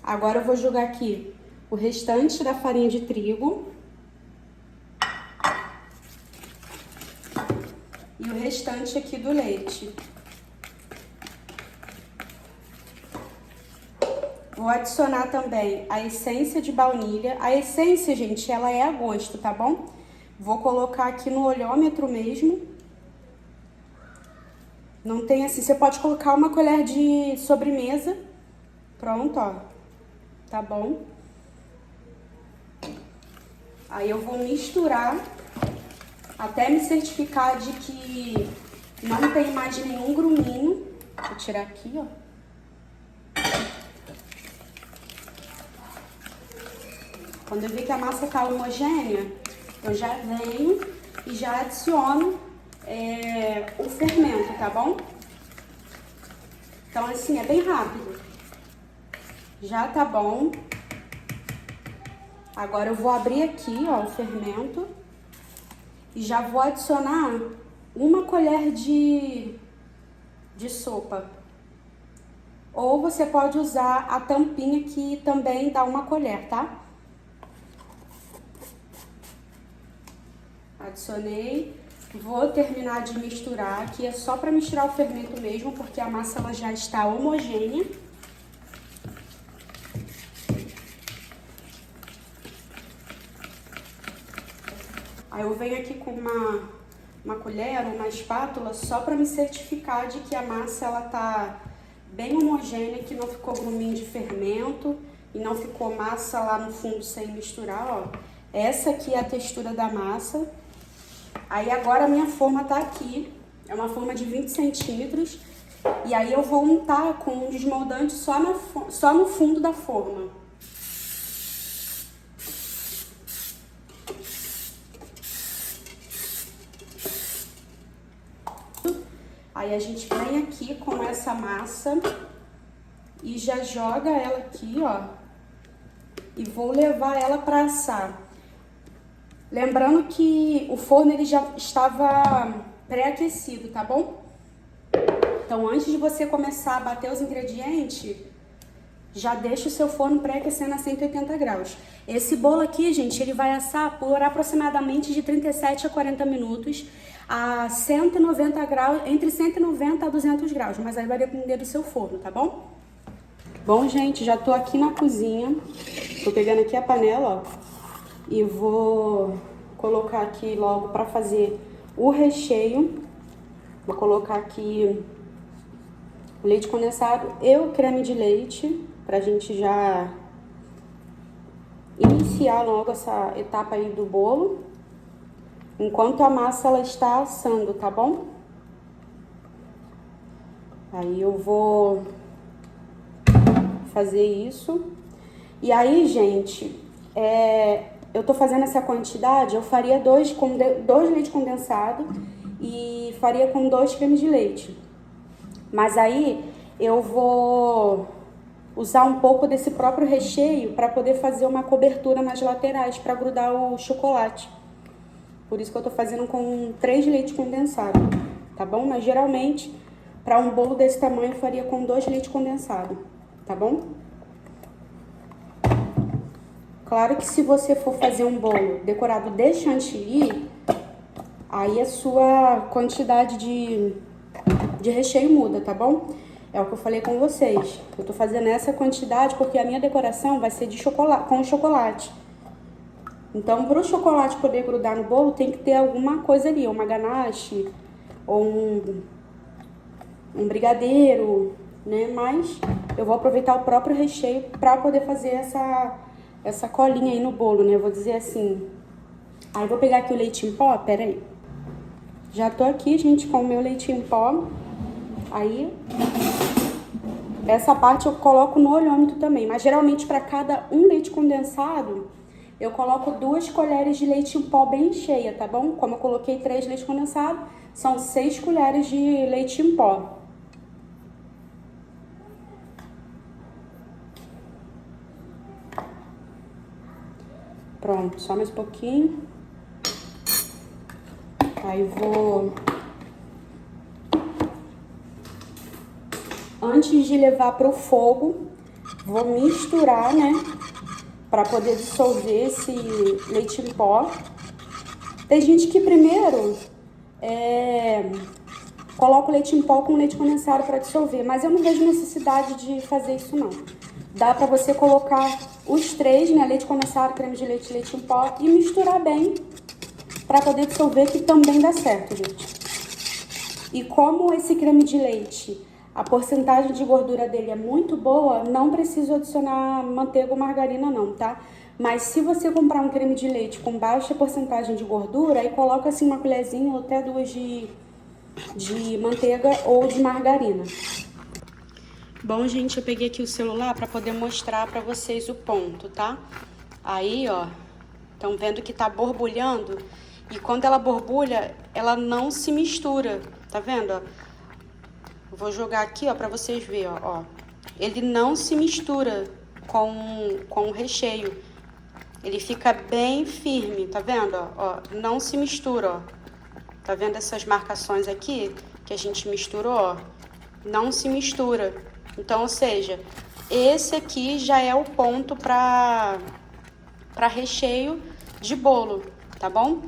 Agora eu vou jogar aqui o restante da farinha de trigo e o restante aqui do leite. Vou adicionar também a essência de baunilha. A essência, gente, ela é a gosto, tá bom? Vou colocar aqui no olhômetro mesmo. Não tem assim, você pode colocar uma colher de sobremesa. Pronto, ó. Tá bom? Aí eu vou misturar até me certificar de que não tem mais nenhum gruminho. Vou tirar aqui, ó. Quando eu ver que a massa tá homogênea, eu já venho e já adiciono o fermento, tá bom? Então, assim, é bem rápido. Já tá bom. Agora eu vou abrir aqui, ó, o fermento. E já vou adicionar uma colher de sopa. Ou você pode usar a tampinha que também dá uma colher, tá? Adicionei. Vou terminar de misturar, aqui é só para misturar o fermento mesmo, porque a massa ela já está homogênea. Aí eu venho aqui com uma colher ou uma espátula só para me certificar de que a massa ela tá bem homogênea, que não ficou gruminho de fermento e não ficou massa lá no fundo sem misturar, ó. Essa aqui é a textura da massa. Aí agora a minha forma tá aqui, é uma forma de 20 centímetros. E aí eu vou untar com um desmoldante só no fundo da forma. Aí a gente vem aqui com essa massa e já joga ela aqui, ó. E vou levar ela para assar. Lembrando que o forno ele já estava pré-aquecido, tá bom? Então antes de você começar a bater os ingredientes, já deixa o seu forno pré-aquecendo a 180 graus. Esse bolo aqui, gente, ele vai assar por aproximadamente de 37 a 40 minutos a 190 graus, entre 190 a 200 graus, mas aí vai depender do seu forno, tá bom? Bom, gente, já tô aqui na cozinha, tô pegando aqui a panela, ó, e vou colocar aqui logo pra fazer o recheio. Vou colocar aqui o leite condensado e o creme de leite, pra gente já iniciar logo essa etapa aí do bolo, enquanto a massa ela está assando, tá bom? Aí eu vou fazer isso. E aí, gente, eu tô fazendo essa quantidade, eu faria dois leite condensado e faria com 2 cremes de leite. Mas aí eu vou usar um pouco desse próprio recheio para poder fazer uma cobertura nas laterais para grudar o chocolate. Por isso que eu tô fazendo com 3 leite condensado, tá bom? Mas geralmente, para um bolo desse tamanho, eu faria com 2 leite condensado, tá bom? Claro que se você for fazer um bolo decorado de chantilly, aí a sua quantidade de recheio muda, tá bom? É o que eu falei com vocês. Eu tô fazendo essa quantidade porque a minha decoração vai ser de chocolate, com chocolate. Então, para o chocolate poder grudar no bolo, tem que ter alguma coisa ali, uma ganache ou um brigadeiro, né? Mas eu vou aproveitar o próprio recheio para poder fazer essa colinha aí no bolo, né? Eu vou dizer assim. Aí eu vou pegar aqui o leite em pó, pera aí. Já tô aqui, gente, com o meu leite em pó. Aí, essa parte eu coloco no olhômetro também. Mas geralmente para cada um leite condensado, eu coloco 2 colheres de leite em pó bem cheia, tá bom? Como eu coloquei 3 leite condensado, são 6 colheres de leite em pó. Pronto, só mais um pouquinho. Aí vou... Antes de levar pro fogo, vou misturar, né? Pra poder dissolver esse leite em pó. Tem gente que primeiro coloca o leite em pó com leite condensado para dissolver, mas eu não vejo necessidade de fazer isso não. Dá para você colocar os 3, né, leite condensado, creme de leite e leite em pó e misturar bem para poder dissolver, que também dá certo, gente. E como esse creme de leite, a porcentagem de gordura dele é muito boa, não preciso adicionar manteiga ou margarina não, tá? Mas se você comprar um creme de leite com baixa porcentagem de gordura, aí coloca assim uma colherzinha ou até 2 de manteiga ou de margarina. Bom, gente, eu peguei aqui o celular para poder mostrar para vocês o ponto, tá? Aí, ó, estão vendo que tá borbulhando e quando ela borbulha, ela não se mistura, tá vendo, ó? Vou jogar aqui, ó, para vocês verem, ó. Ele não se mistura com o recheio. Ele fica bem firme, tá vendo, ó? Não se mistura, ó. Tá vendo essas marcações aqui que a gente misturou, ó? Não se mistura. Então, ou seja, esse aqui já é o ponto para recheio de bolo, tá bom?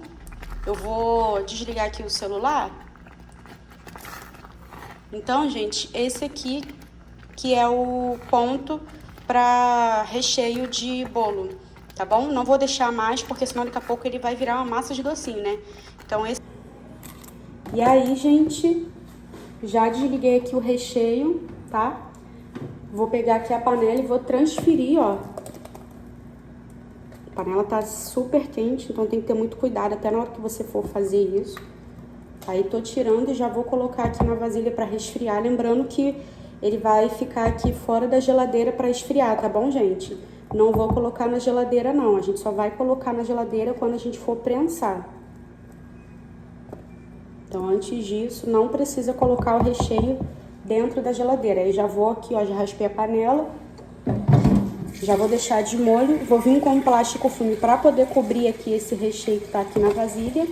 Eu vou desligar aqui o celular. Então, gente, esse aqui que é o ponto para recheio de bolo, tá bom? Não vou deixar mais, porque senão daqui a pouco ele vai virar uma massa de docinho, né? Então, esse... E aí, gente, já desliguei aqui o recheio, tá? Vou pegar aqui a panela e vou transferir, ó. A panela tá super quente, então tem que ter muito cuidado até na hora que você for fazer isso. Aí tô tirando e já vou colocar aqui na vasilha para resfriar, lembrando que ele vai ficar aqui fora da geladeira para esfriar, tá bom, gente? Não vou colocar na geladeira não, a gente só vai colocar na geladeira quando a gente for prensar. Então, antes disso, não precisa colocar o recheio dentro da geladeira. Aí já vou aqui, ó, já raspei a panela. Já vou deixar de molho. Vou vir com um plástico filme para poder cobrir aqui esse recheio que tá aqui na vasilha.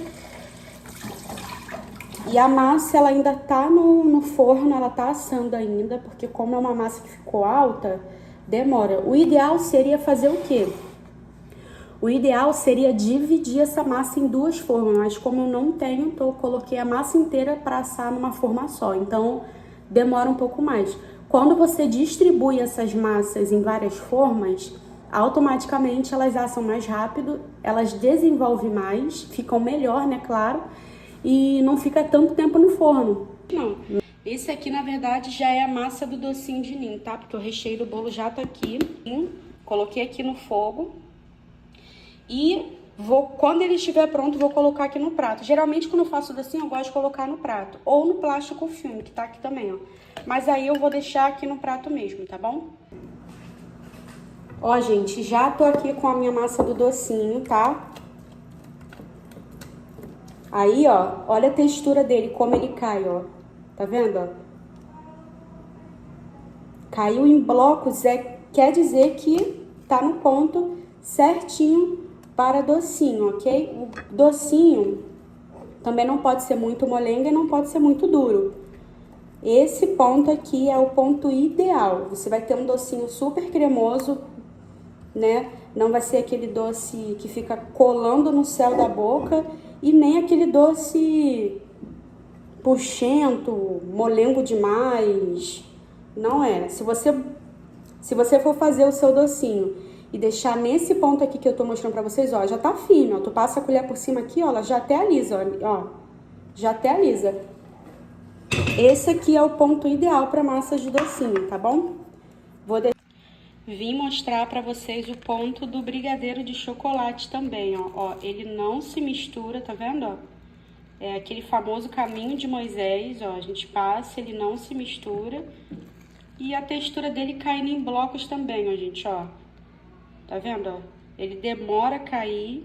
E a massa, ela ainda tá no forno, ela tá assando ainda, porque como é uma massa que ficou alta, demora. O ideal seria fazer o quê? O ideal seria dividir essa massa em duas formas, mas como eu não tenho, então eu coloquei a massa inteira para assar numa forma só, então demora um pouco mais. Quando você distribui essas massas em várias formas, automaticamente elas assam mais rápido, elas desenvolvem mais, ficam melhor, né, claro, e não fica tanto tempo no forno. Não, esse aqui na verdade já é a massa do docinho de ninho, tá? Porque o recheio do bolo já tá aqui, coloquei aqui no fogo. E quando ele estiver pronto, vou colocar aqui no prato. Geralmente, quando eu faço docinho, eu gosto de colocar no prato. Ou no plástico filme, que tá aqui também, ó. Mas aí eu vou deixar aqui no prato mesmo, tá bom? Ó, gente, já tô aqui com a minha massa do docinho, tá? Aí, ó, olha a textura dele, como ele cai, ó. Tá vendo, ó? Caiu em blocos, quer dizer que tá no ponto certinho para docinho, ok? O docinho também não pode ser muito molenga e não pode ser muito duro. Esse ponto aqui é o ponto ideal. Você vai ter um docinho super cremoso, né? Não vai ser aquele doce que fica colando no céu da boca e nem aquele doce puxento, molengo demais. Não é. Se você for fazer o seu docinho e deixar nesse ponto aqui que eu tô mostrando pra vocês, ó, já tá firme, ó. Tu passa a colher por cima aqui, ó, ela já até alisa, ó. Já até alisa. Esse aqui é o ponto ideal pra massa de docinho, tá bom? Vim mostrar pra vocês o ponto do brigadeiro de chocolate também, ó. Ó, ele não se mistura, tá vendo, ó? É aquele famoso caminho de Moisés, ó. A gente passa, ele não se mistura. E a textura dele caindo em blocos também, ó, gente, ó. Tá vendo, ó? Ele demora a cair,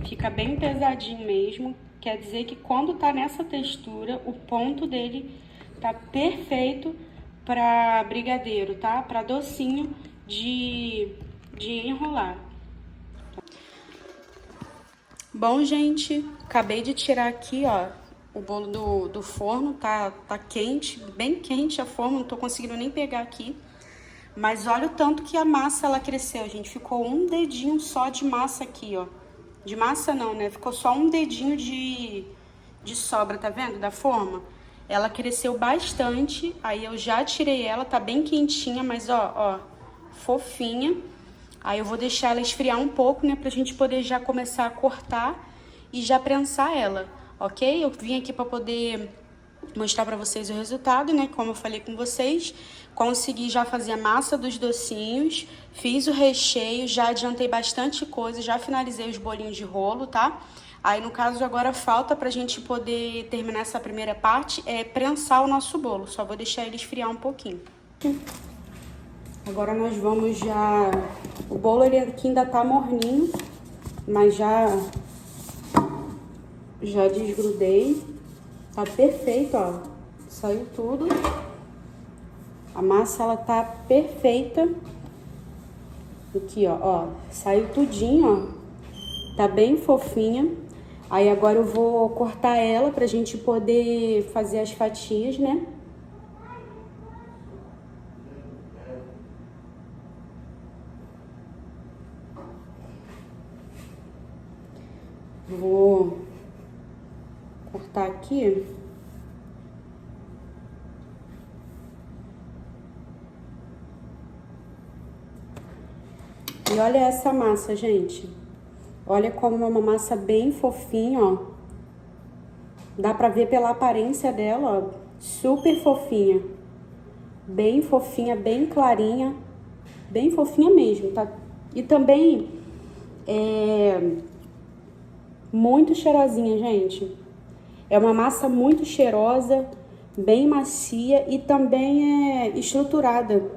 fica bem pesadinho mesmo. Quer dizer que quando tá nessa textura, o ponto dele tá perfeito pra brigadeiro, tá? Pra docinho de enrolar. Bom, gente, acabei de tirar aqui, ó, o bolo do forno. Tá quente, bem quente a forma, não tô conseguindo nem pegar aqui. Mas olha o tanto que a massa, ela cresceu, gente. Ficou um dedinho só de massa aqui, ó. De massa não, né? Ficou só um dedinho de sobra, tá vendo? Da forma. Ela cresceu bastante. Aí eu já tirei ela, tá bem quentinha, mas ó, fofinha. Aí eu vou deixar ela esfriar um pouco, né? Pra gente poder já começar a cortar e já prensar ela, ok? Eu vim aqui pra poder mostrar pra vocês o resultado, né? Como eu falei com vocês, consegui já fazer a massa dos docinhos, fiz o recheio, já adiantei bastante coisa, já finalizei os bolinhos de rolo, tá? Aí, no caso, agora falta pra gente poder terminar essa primeira parte, prensar o nosso bolo. Só vou deixar ele esfriar um pouquinho. Agora nós vamos já... O bolo, ele aqui ainda tá morninho, mas já desgrudei. Tá perfeito, ó. Saiu tudo. A massa, ela tá perfeita. Aqui, ó. Saiu tudinho, ó. Tá bem fofinha. Aí agora eu vou cortar ela pra gente poder fazer as fatias, né? Vou botar aqui. E olha essa massa, gente. Olha como é uma massa bem fofinha, ó. Dá pra ver pela aparência dela, ó. Super fofinha. Bem fofinha, bem clarinha. Bem fofinha mesmo, tá? E também muito cheirosinha, gente. É uma massa muito cheirosa, bem macia e também é estruturada.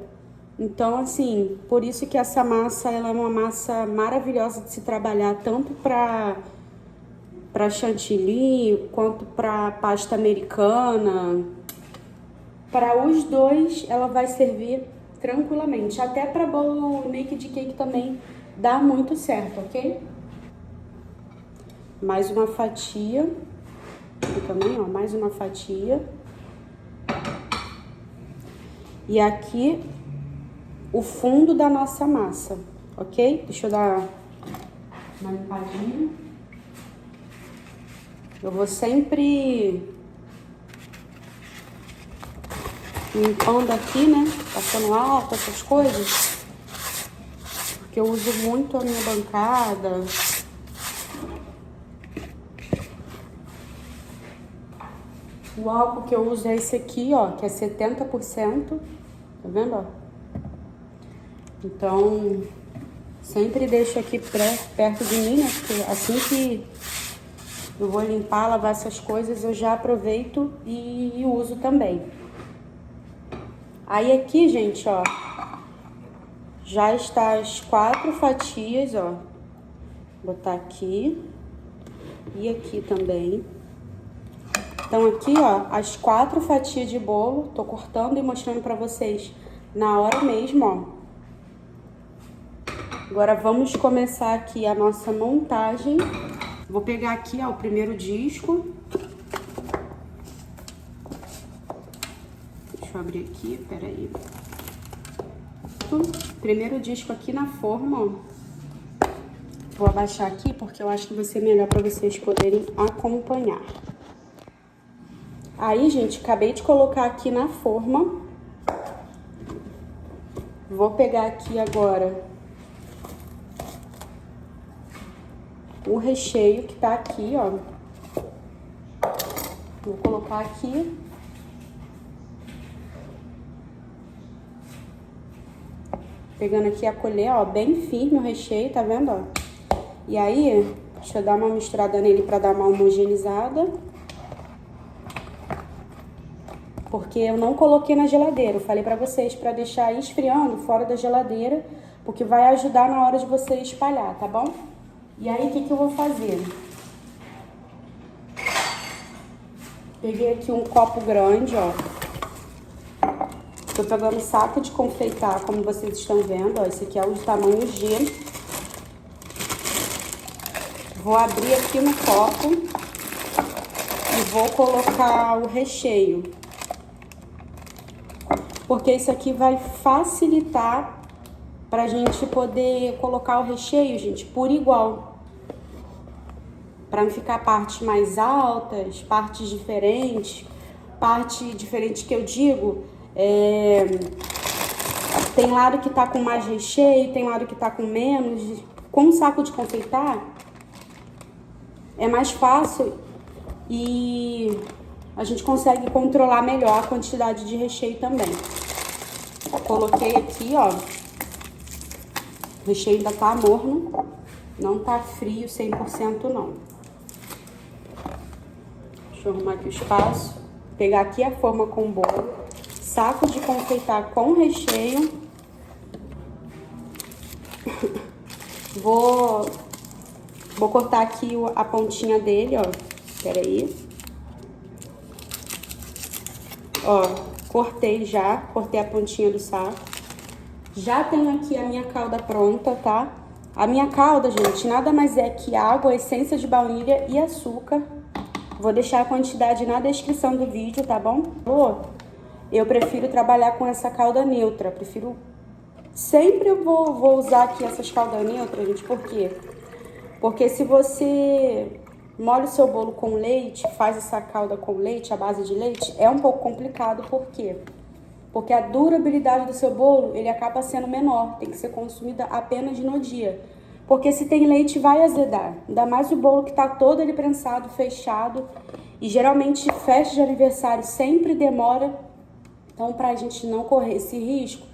Então, assim, por isso que essa massa, ela é uma massa maravilhosa de se trabalhar, tanto para chantilly, quanto para pasta americana. Para os dois, ela vai servir tranquilamente. Até para bolo naked cake também dá muito certo, ok? Mais uma fatia. Aqui também, ó, mais uma fatia. E aqui o fundo da nossa massa, ok? Deixa eu dar uma limpadinha. Eu vou sempre limpando aqui, né? Passando álcool, essas coisas. Porque eu uso muito a minha bancada. O álcool que eu uso é esse aqui, ó, que é 70%. Tá vendo, ó? Então, sempre deixo aqui perto de mim, né? Porque assim que eu vou limpar, lavar essas coisas, eu já aproveito e uso também. Aí aqui, gente, ó, já está as 4 fatias, ó. Vou botar aqui e aqui também. Então aqui, ó, as 4 fatias de bolo, tô cortando e mostrando pra vocês na hora mesmo, ó. Agora vamos começar aqui a nossa montagem. Vou pegar aqui, ó, o primeiro disco. Deixa eu abrir aqui, peraí. Primeiro disco aqui na forma, ó. Vou abaixar aqui porque eu acho que vai ser melhor para vocês poderem acompanhar. Aí, gente, acabei de colocar aqui na forma. Vou pegar aqui agora o recheio que tá aqui, ó. Vou colocar aqui. Pegando aqui a colher, ó, bem firme o recheio, tá vendo, ó? E aí, deixa eu dar uma misturada nele pra dar uma homogeneizada. Porque eu não coloquei na geladeira. Eu falei pra vocês pra deixar esfriando fora da geladeira, porque vai ajudar na hora de você espalhar, tá bom? E aí, o que que eu vou fazer? Peguei aqui um copo grande, ó. Tô pegando saco de confeitar, como vocês estão vendo, ó. Esse aqui é o tamanho G. Vou abrir aqui no copo e vou colocar o recheio. Porque isso aqui vai facilitar pra gente poder colocar o recheio, gente, por igual. Pra não ficar partes mais altas, partes diferentes. Parte diferente que eu digo, tem lado que tá com mais recheio, tem lado que tá com menos. Com um saco de confeitar, é mais fácil e a gente consegue controlar melhor a quantidade de recheio também. Coloquei aqui, ó. O recheio ainda tá morno, não tá frio 100% não. Deixa eu arrumar aqui o espaço. Pegar aqui a forma com o bolo. Saco de confeitar com recheio. Vou cortar aqui a pontinha dele, ó. Pera aí. Ó, cortei a pontinha do saco. Já tenho aqui a minha calda pronta, tá? A minha calda, gente, nada mais é que água, essência de baunilha e açúcar. Vou deixar a quantidade na descrição do vídeo, tá bom? Eu prefiro trabalhar com essa calda neutra, Sempre eu vou usar aqui essas caldas neutras, gente, por quê? Porque se você molha o seu bolo com leite, faz essa calda com leite, a base de leite, é um pouco complicado, por quê? Porque a durabilidade do seu bolo, ele acaba sendo menor, tem que ser consumida apenas no dia. Porque se tem leite, vai azedar. Ainda mais o bolo que tá todo ele prensado, fechado. E geralmente festa de aniversário sempre demora. Então, pra gente não correr esse risco,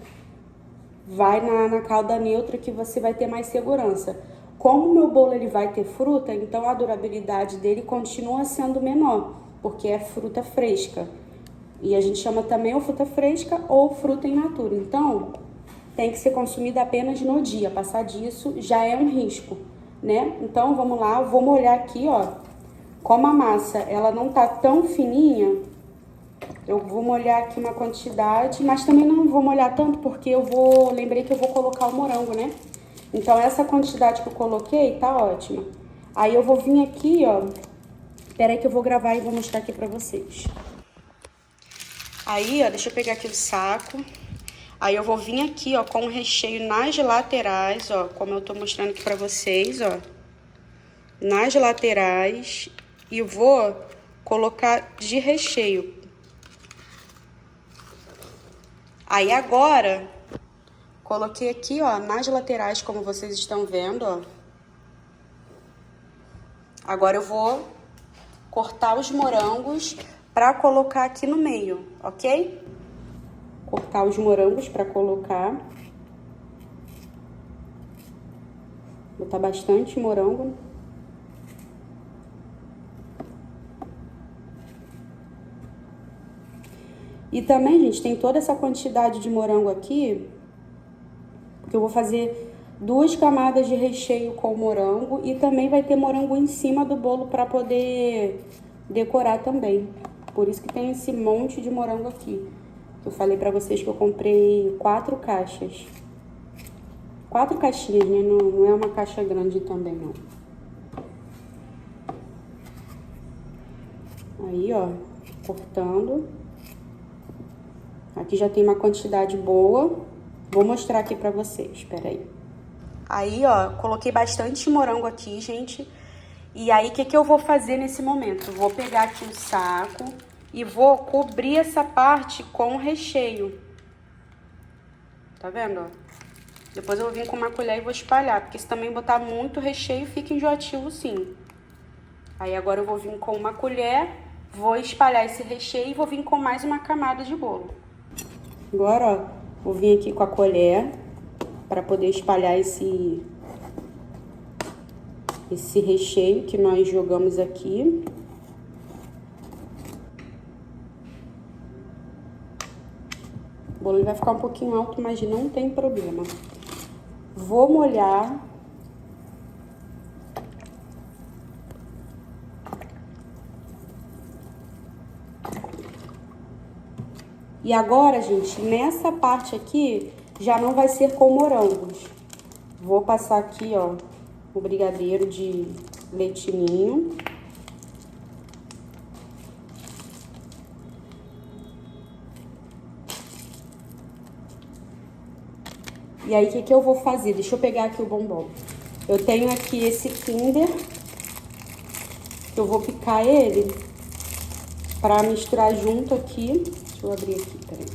vai na calda neutra que você vai ter mais segurança. Como o meu bolo ele vai ter fruta, então a durabilidade dele continua sendo menor, porque é fruta fresca. E a gente chama também ou fruta fresca ou fruta in natura. Então, tem que ser consumida apenas no dia. Passar disso já é um risco, né? Então, vamos lá, eu vou molhar aqui, ó. Como a massa, ela não tá tão fininha, eu vou molhar aqui uma quantidade, mas também não vou molhar tanto, porque lembrei que eu vou colocar o morango, né? Então, essa quantidade que eu coloquei tá ótima. Aí, eu vou vir aqui, ó. Espera aí que eu vou gravar e vou mostrar aqui pra vocês. Aí, ó, deixa eu pegar aqui o saco. Aí eu vou vir aqui, ó, com o recheio nas laterais, ó, como eu tô mostrando aqui pra vocês, ó. Nas laterais. E vou colocar de recheio. Aí agora, coloquei aqui, ó, nas laterais, como vocês estão vendo, ó. Agora eu vou cortar os morangos pra colocar aqui no meio, ok? Cortar os morangos pra colocar. Botar bastante morango. E também, gente, tem toda essa quantidade de morango aqui, que eu vou fazer 2 camadas de recheio com morango e também vai ter morango em cima do bolo para poder decorar também. Por isso que tem esse monte de morango aqui. Eu falei pra vocês que eu comprei 4 caixas. 4 caixinhas, né? Não é uma caixa grande também, não. Aí, ó, cortando. Aqui já tem uma quantidade boa. Vou mostrar aqui pra vocês, espera aí. Aí, ó, coloquei bastante morango aqui, gente. E aí, o que que eu vou fazer nesse momento? Vou pegar aqui o saco e vou cobrir essa parte com recheio. Tá vendo, ó? Depois eu vou vir com uma colher e vou espalhar, porque se também botar muito recheio, fica enjoativo sim. Aí agora eu vou vir com uma colher, vou espalhar esse recheio e vou vir com mais uma camada de bolo. Agora, ó, vou vir aqui com a colher para poder espalhar esse recheio que nós jogamos aqui. O bolo vai ficar um pouquinho alto, mas não tem problema. Vou molhar. E agora, gente, nessa parte aqui, já não vai ser com morangos. Vou passar aqui, ó, o brigadeiro de leite ninho. E aí, o que que eu vou fazer? Deixa eu pegar aqui o bombom. Eu tenho aqui esse Kinder, que eu vou picar ele pra misturar junto aqui. Deixa eu abrir aqui, peraí.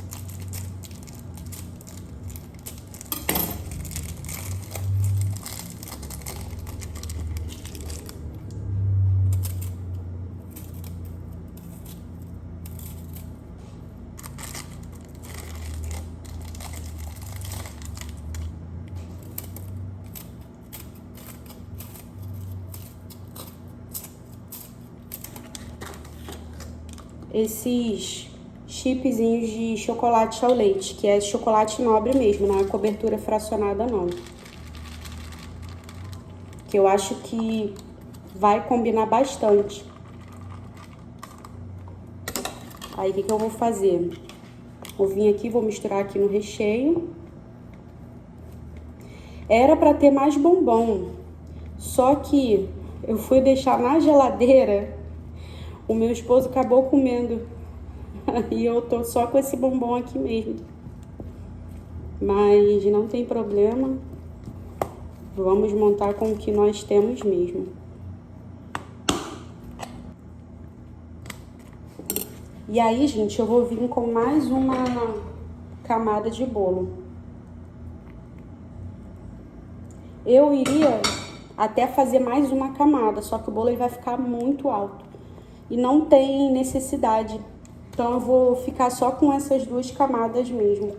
Esses chipzinhos de chocolate ao leite, que é chocolate nobre mesmo, não é cobertura fracionada não. Que eu acho que vai combinar bastante. Aí, o que que eu vou fazer? Vou vir aqui, vou misturar aqui no recheio. Era pra ter mais bombom, só que eu fui deixar na geladeira, o meu esposo acabou comendo. E eu tô só com esse bombom aqui mesmo. Mas não tem problema. Vamos montar com o que nós temos mesmo. E aí, gente, eu vou vir com mais uma camada de bolo. Eu iria até fazer mais uma camada, só que o bolo ele vai ficar muito alto. E não tem necessidade. Então eu vou ficar só com essas duas camadas mesmo.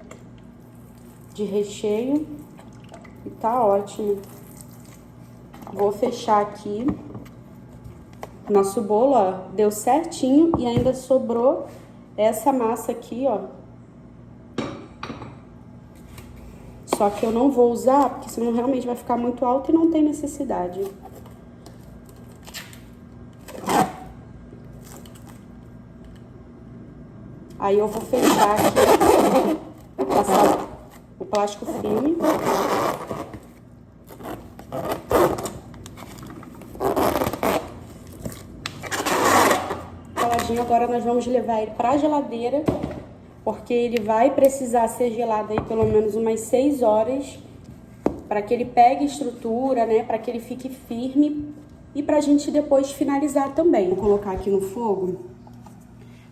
De recheio. E tá ótimo. Vou fechar aqui. Nosso bolo, ó, deu certinho e ainda sobrou essa massa aqui, ó. Só que eu não vou usar, porque senão realmente vai ficar muito alto e não tem necessidade. Aí eu vou fechar aqui, passar o plástico filme. Agora nós vamos levar ele para a geladeira, porque ele vai precisar ser gelado aí pelo menos umas 6 horas, para que ele pegue estrutura, né, para que ele fique firme e pra gente depois finalizar também. Vou colocar aqui no fogo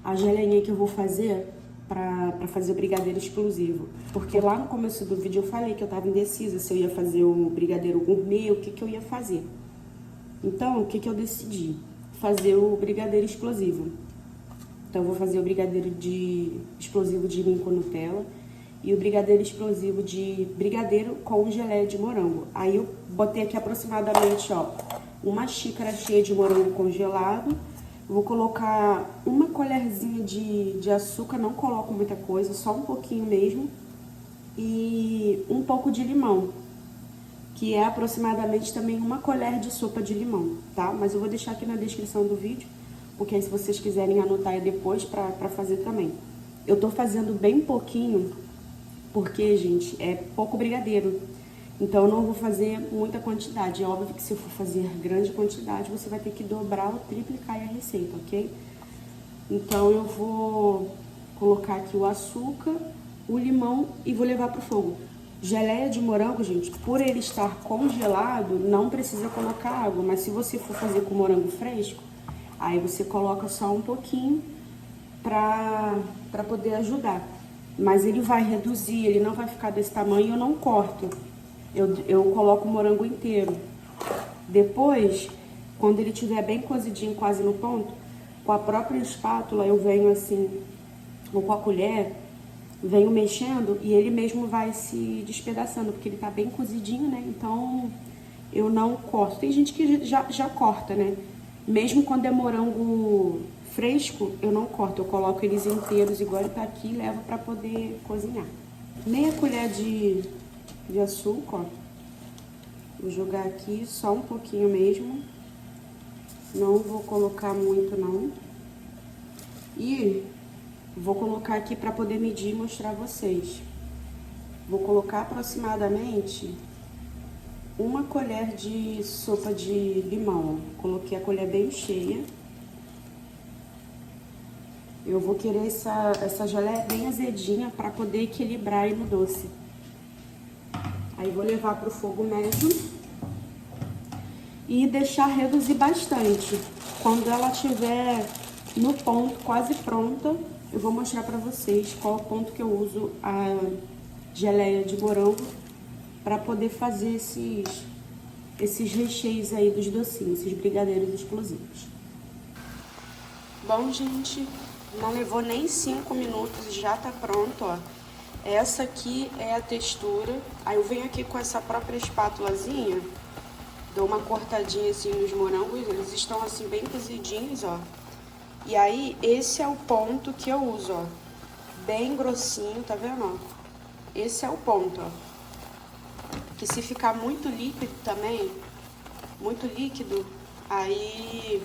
a geleinha que eu vou fazer pra fazer o brigadeiro explosivo, porque lá no começo do vídeo eu falei que eu tava indecisa se eu ia fazer o brigadeiro gourmet, o que eu ia fazer. Então, o que eu decidi? Fazer o brigadeiro explosivo. Então, eu vou fazer o brigadeiro explosivo de ninho com Nutella e o brigadeiro explosivo de brigadeiro com geleia de morango. Aí, eu botei aqui aproximadamente, ó, uma xícara cheia de morango congelado. Vou colocar uma colherzinha de açúcar, não coloco muita coisa, só um pouquinho mesmo. E um pouco de limão, que é aproximadamente também uma colher de sopa de limão, tá? Mas eu vou deixar aqui na descrição do vídeo, porque aí se vocês quiserem anotar aí depois pra fazer também. Eu tô fazendo bem pouquinho, porque, gente, é pouco brigadeiro. Então, eu não vou fazer muita quantidade. É óbvio que se eu for fazer grande quantidade, você vai ter que dobrar ou triplicar a receita, ok? Então, eu vou colocar aqui o açúcar, o limão e vou levar pro fogo. Geleia de morango, gente, por ele estar congelado, não precisa colocar água. Mas se você for fazer com morango fresco, aí você coloca só um pouquinho pra poder ajudar. Mas ele vai reduzir, ele não vai ficar desse tamanho, eu não corto. Eu coloco o morango inteiro. Depois, quando ele estiver bem cozidinho, quase no ponto, com a própria espátula eu venho assim, ou com a colher, venho mexendo e ele mesmo vai se despedaçando, porque ele tá bem cozidinho, né? Então, eu não corto. Tem gente que já corta, né? Mesmo quando é morango fresco, eu não corto. Eu coloco eles inteiros, igual ele tá aqui, e levo pra poder cozinhar. Meia colher de açúcar, ó. Vou jogar aqui só um pouquinho mesmo. Não vou colocar muito, não. E vou colocar aqui pra poder medir e mostrar a vocês. Vou colocar aproximadamente uma colher de sopa de limão. Coloquei a colher bem cheia. Eu vou querer essa geleia bem azedinha pra poder equilibrar aí no doce. Aí vou levar pro fogo médio e deixar reduzir bastante. Quando ela estiver no ponto, quase pronta, eu vou mostrar pra vocês qual é o ponto que eu uso a geleia de morango pra poder fazer esses recheios aí dos docinhos, esses brigadeiros explosivos. Bom, gente, não levou nem 5 minutos e já tá pronto, ó. Essa aqui é a textura. Aí eu venho aqui com essa própria espátulazinha, dou uma cortadinha assim nos morangos, eles estão assim bem cozidinhos, ó. E aí, esse é o ponto que eu uso, ó. Bem grossinho, tá vendo, ó? Esse é o ponto, ó. Que se ficar muito líquido também, muito líquido, aí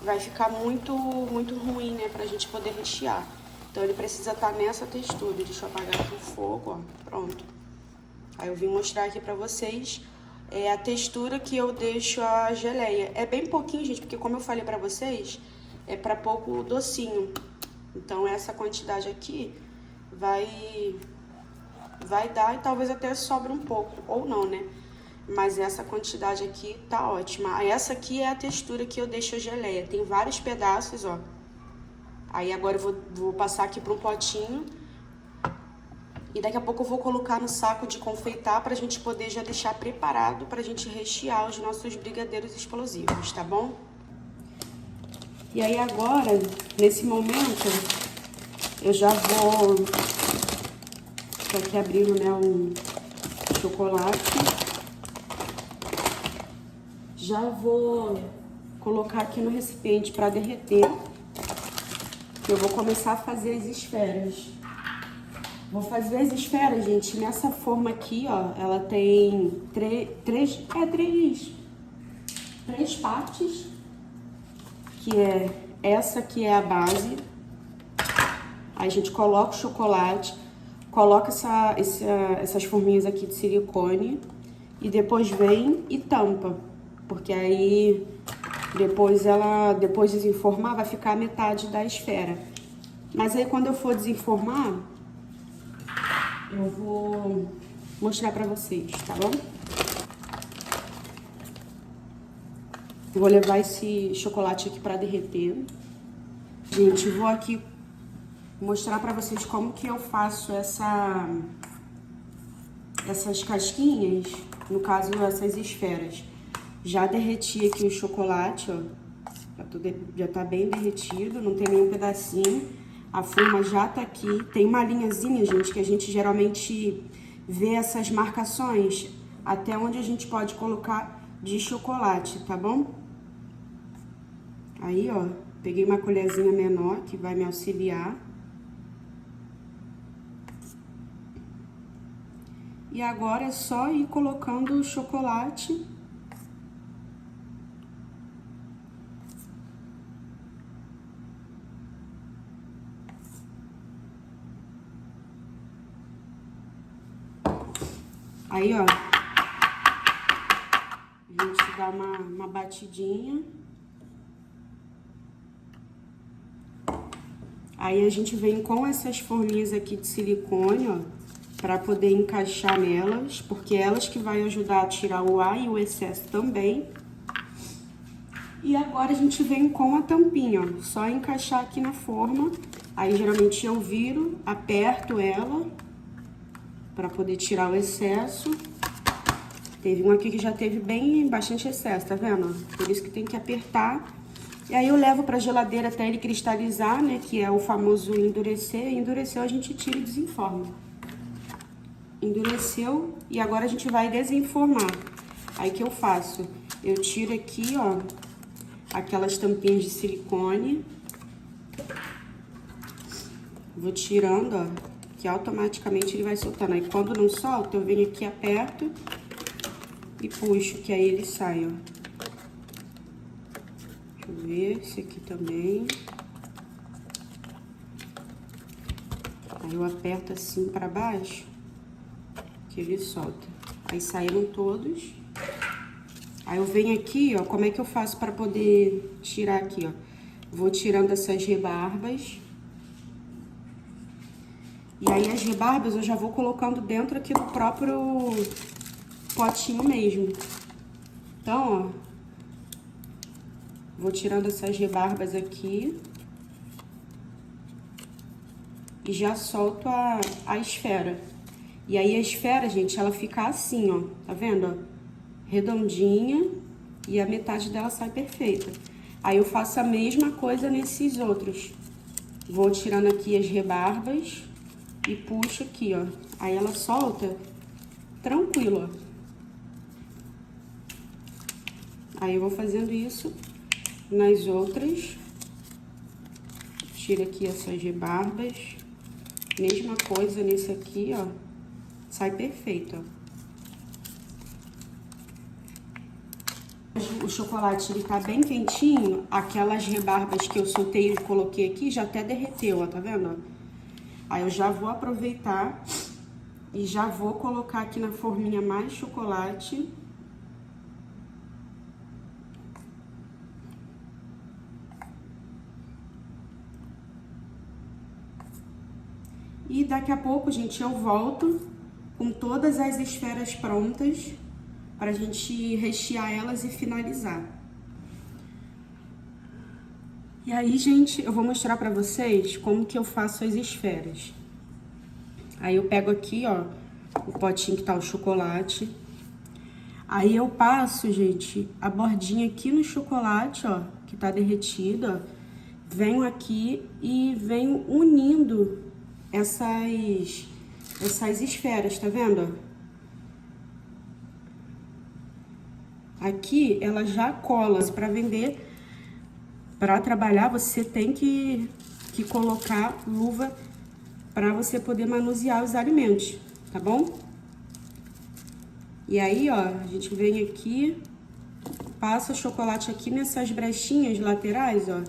vai ficar muito ruim, né, pra gente poder rechear. Então, ele precisa estar nessa textura. Deixa eu apagar aqui o fogo, ó. Pronto. Aí, eu vim mostrar aqui pra vocês a textura que eu deixo a geleia. É bem pouquinho, gente, porque como eu falei pra vocês, é pra pouco docinho. Então, essa quantidade aqui vai dar e talvez até sobre um pouco, ou não, né? Mas essa quantidade aqui tá ótima. Essa aqui é a textura que eu deixo a geleia. Tem vários pedaços, ó. Aí agora eu vou passar aqui para um potinho. E daqui a pouco eu vou colocar no saco de confeitar pra gente poder já deixar preparado pra gente rechear os nossos brigadeiros explosivos, tá bom? E aí agora, nesse momento, eu já vou... Tô aqui abrindo, né, um chocolate. Já vou colocar aqui no recipiente pra derreter. Eu vou começar a fazer as esferas. Vou fazer as esferas, gente, nessa forma aqui, ó. Ela tem três partes. Que é essa que é a base. Aí a gente coloca o chocolate, coloca essas forminhas aqui de silicone e depois vem e tampa. Porque aí depois depois de desenformar, vai ficar a metade da esfera. Mas aí quando eu for desenformar, eu vou mostrar pra vocês, tá bom? Vou levar esse chocolate aqui pra derreter. Gente, vou aqui mostrar pra vocês como que eu faço essas casquinhas, no caso, essas esferas. Já derreti aqui o chocolate, ó. Já tá bem derretido, não tem nenhum pedacinho. A forma já tá aqui. Tem uma linhazinha, gente, que a gente geralmente vê essas marcações até onde a gente pode colocar de chocolate, tá bom? Aí, ó, peguei uma colherzinha menor que vai me auxiliar. E agora é só ir colocando o chocolate. Aí, ó, a gente dá uma batidinha. Aí a gente vem com essas forminhas aqui de silicone, ó, pra poder encaixar nelas, porque é elas que vai ajudar a tirar o ar e o excesso também. E agora a gente vem com a tampinha, ó, só encaixar aqui na forma. Aí geralmente eu viro, aperto ela pra poder tirar o excesso. Teve um aqui que já teve bastante excesso, tá vendo? Por isso que tem que apertar. E aí eu levo pra geladeira até ele cristalizar, né? Que é o famoso endurecer. Endureceu, a gente tira e desenforma. Endureceu e agora a gente vai desenformar. Aí o que eu faço? Eu tiro aqui, ó, aquelas tampinhas de silicone. Vou tirando, ó, que automaticamente ele vai soltando. Aí quando não solta, eu venho aqui, aperto e puxo, que aí ele sai, ó. Deixa eu ver, esse aqui também. Aí eu aperto assim pra baixo, que ele solta. Aí saíram todos. Aí eu venho aqui, ó, como é que eu faço pra poder tirar aqui, ó? Vou tirando essas rebarbas. E aí as rebarbas eu já vou colocando dentro aqui do próprio potinho mesmo. Então, ó, vou tirando essas rebarbas aqui. E já solto a esfera. E aí a esfera, gente, ela fica assim, ó. Tá vendo, ó? Redondinha. E a metade dela sai perfeita. Aí eu faço a mesma coisa nesses outros. Vou tirando aqui as rebarbas. E puxo aqui, ó. Aí ela solta tranquilo, ó. Aí eu vou fazendo isso nas outras. Tiro aqui essas rebarbas. Mesma coisa nesse aqui, ó. Sai perfeito, ó. O chocolate, ele tá bem quentinho. Aquelas rebarbas que eu soltei e coloquei aqui já até derreteu, ó. Tá vendo, ó? Aí eu já vou aproveitar e já vou colocar aqui na forminha mais chocolate. E daqui a pouco, gente, eu volto com todas as esferas prontas pra gente rechear elas e finalizar. E aí, gente, eu vou mostrar pra vocês como que eu faço as esferas. Aí eu pego aqui, ó, o potinho que tá o chocolate. Aí eu passo, gente, a bordinha aqui no chocolate, ó, que tá derretido, ó. Venho aqui e venho unindo essas esferas, tá vendo? Aqui ela já cola. Para vender, para trabalhar, você tem que colocar luva para você poder manusear os alimentos, tá bom? E aí, ó, a gente vem aqui, passa o chocolate aqui nessas brechinhas laterais, ó,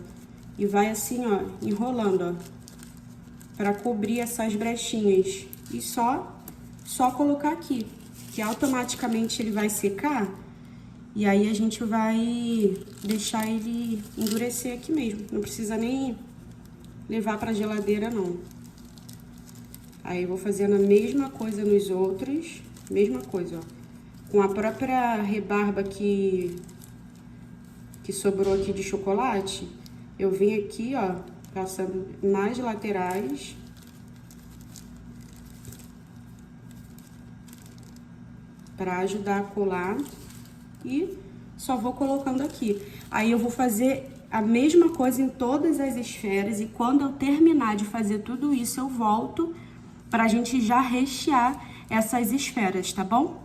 e vai assim, ó, enrolando, ó, para cobrir essas brechinhas. E só colocar aqui, que automaticamente ele vai secar. E aí a gente vai deixar ele endurecer aqui mesmo. Não precisa nem levar pra geladeira, não. Aí eu vou fazendo a mesma coisa nos outros. Mesma coisa, ó. Com a própria rebarba que sobrou aqui de chocolate, eu venho aqui, ó, passando nas laterais. Pra ajudar a colar. E só vou colocando aqui. Aí eu vou fazer a mesma coisa em todas as esferas. E quando eu terminar de fazer tudo isso, eu volto pra gente já rechear essas esferas, tá bom?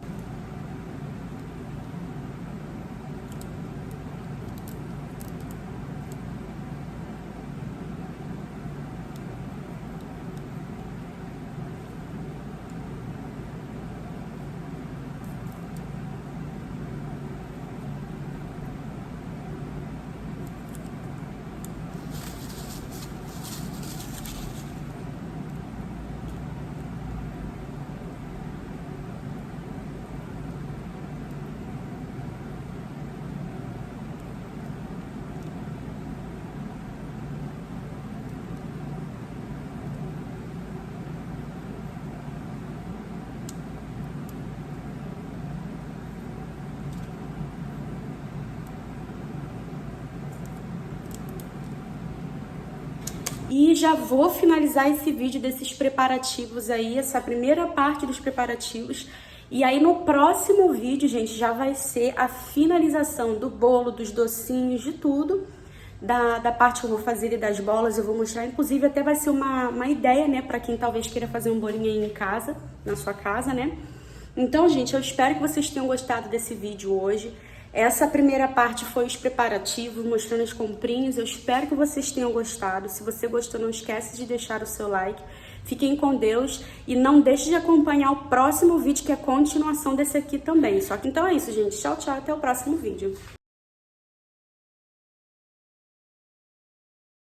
E já vou finalizar esse vídeo desses preparativos aí, essa primeira parte dos preparativos. E aí no próximo vídeo, gente, já vai ser a finalização do bolo, dos docinhos, de tudo. Da parte que eu vou fazer e das bolas eu vou mostrar. Inclusive até vai ser uma ideia, né, pra quem talvez queira fazer um bolinho aí em casa, na sua casa, né. Então, gente, eu espero que vocês tenham gostado desse vídeo hoje. Essa primeira parte foi os preparativos, mostrando as comprinhas. Eu espero que vocês tenham gostado. Se você gostou, não esquece de deixar o seu like. Fiquem com Deus e não deixe de acompanhar o próximo vídeo, que é a continuação desse aqui também. Só que então é isso, gente. Tchau, tchau. Até o próximo vídeo.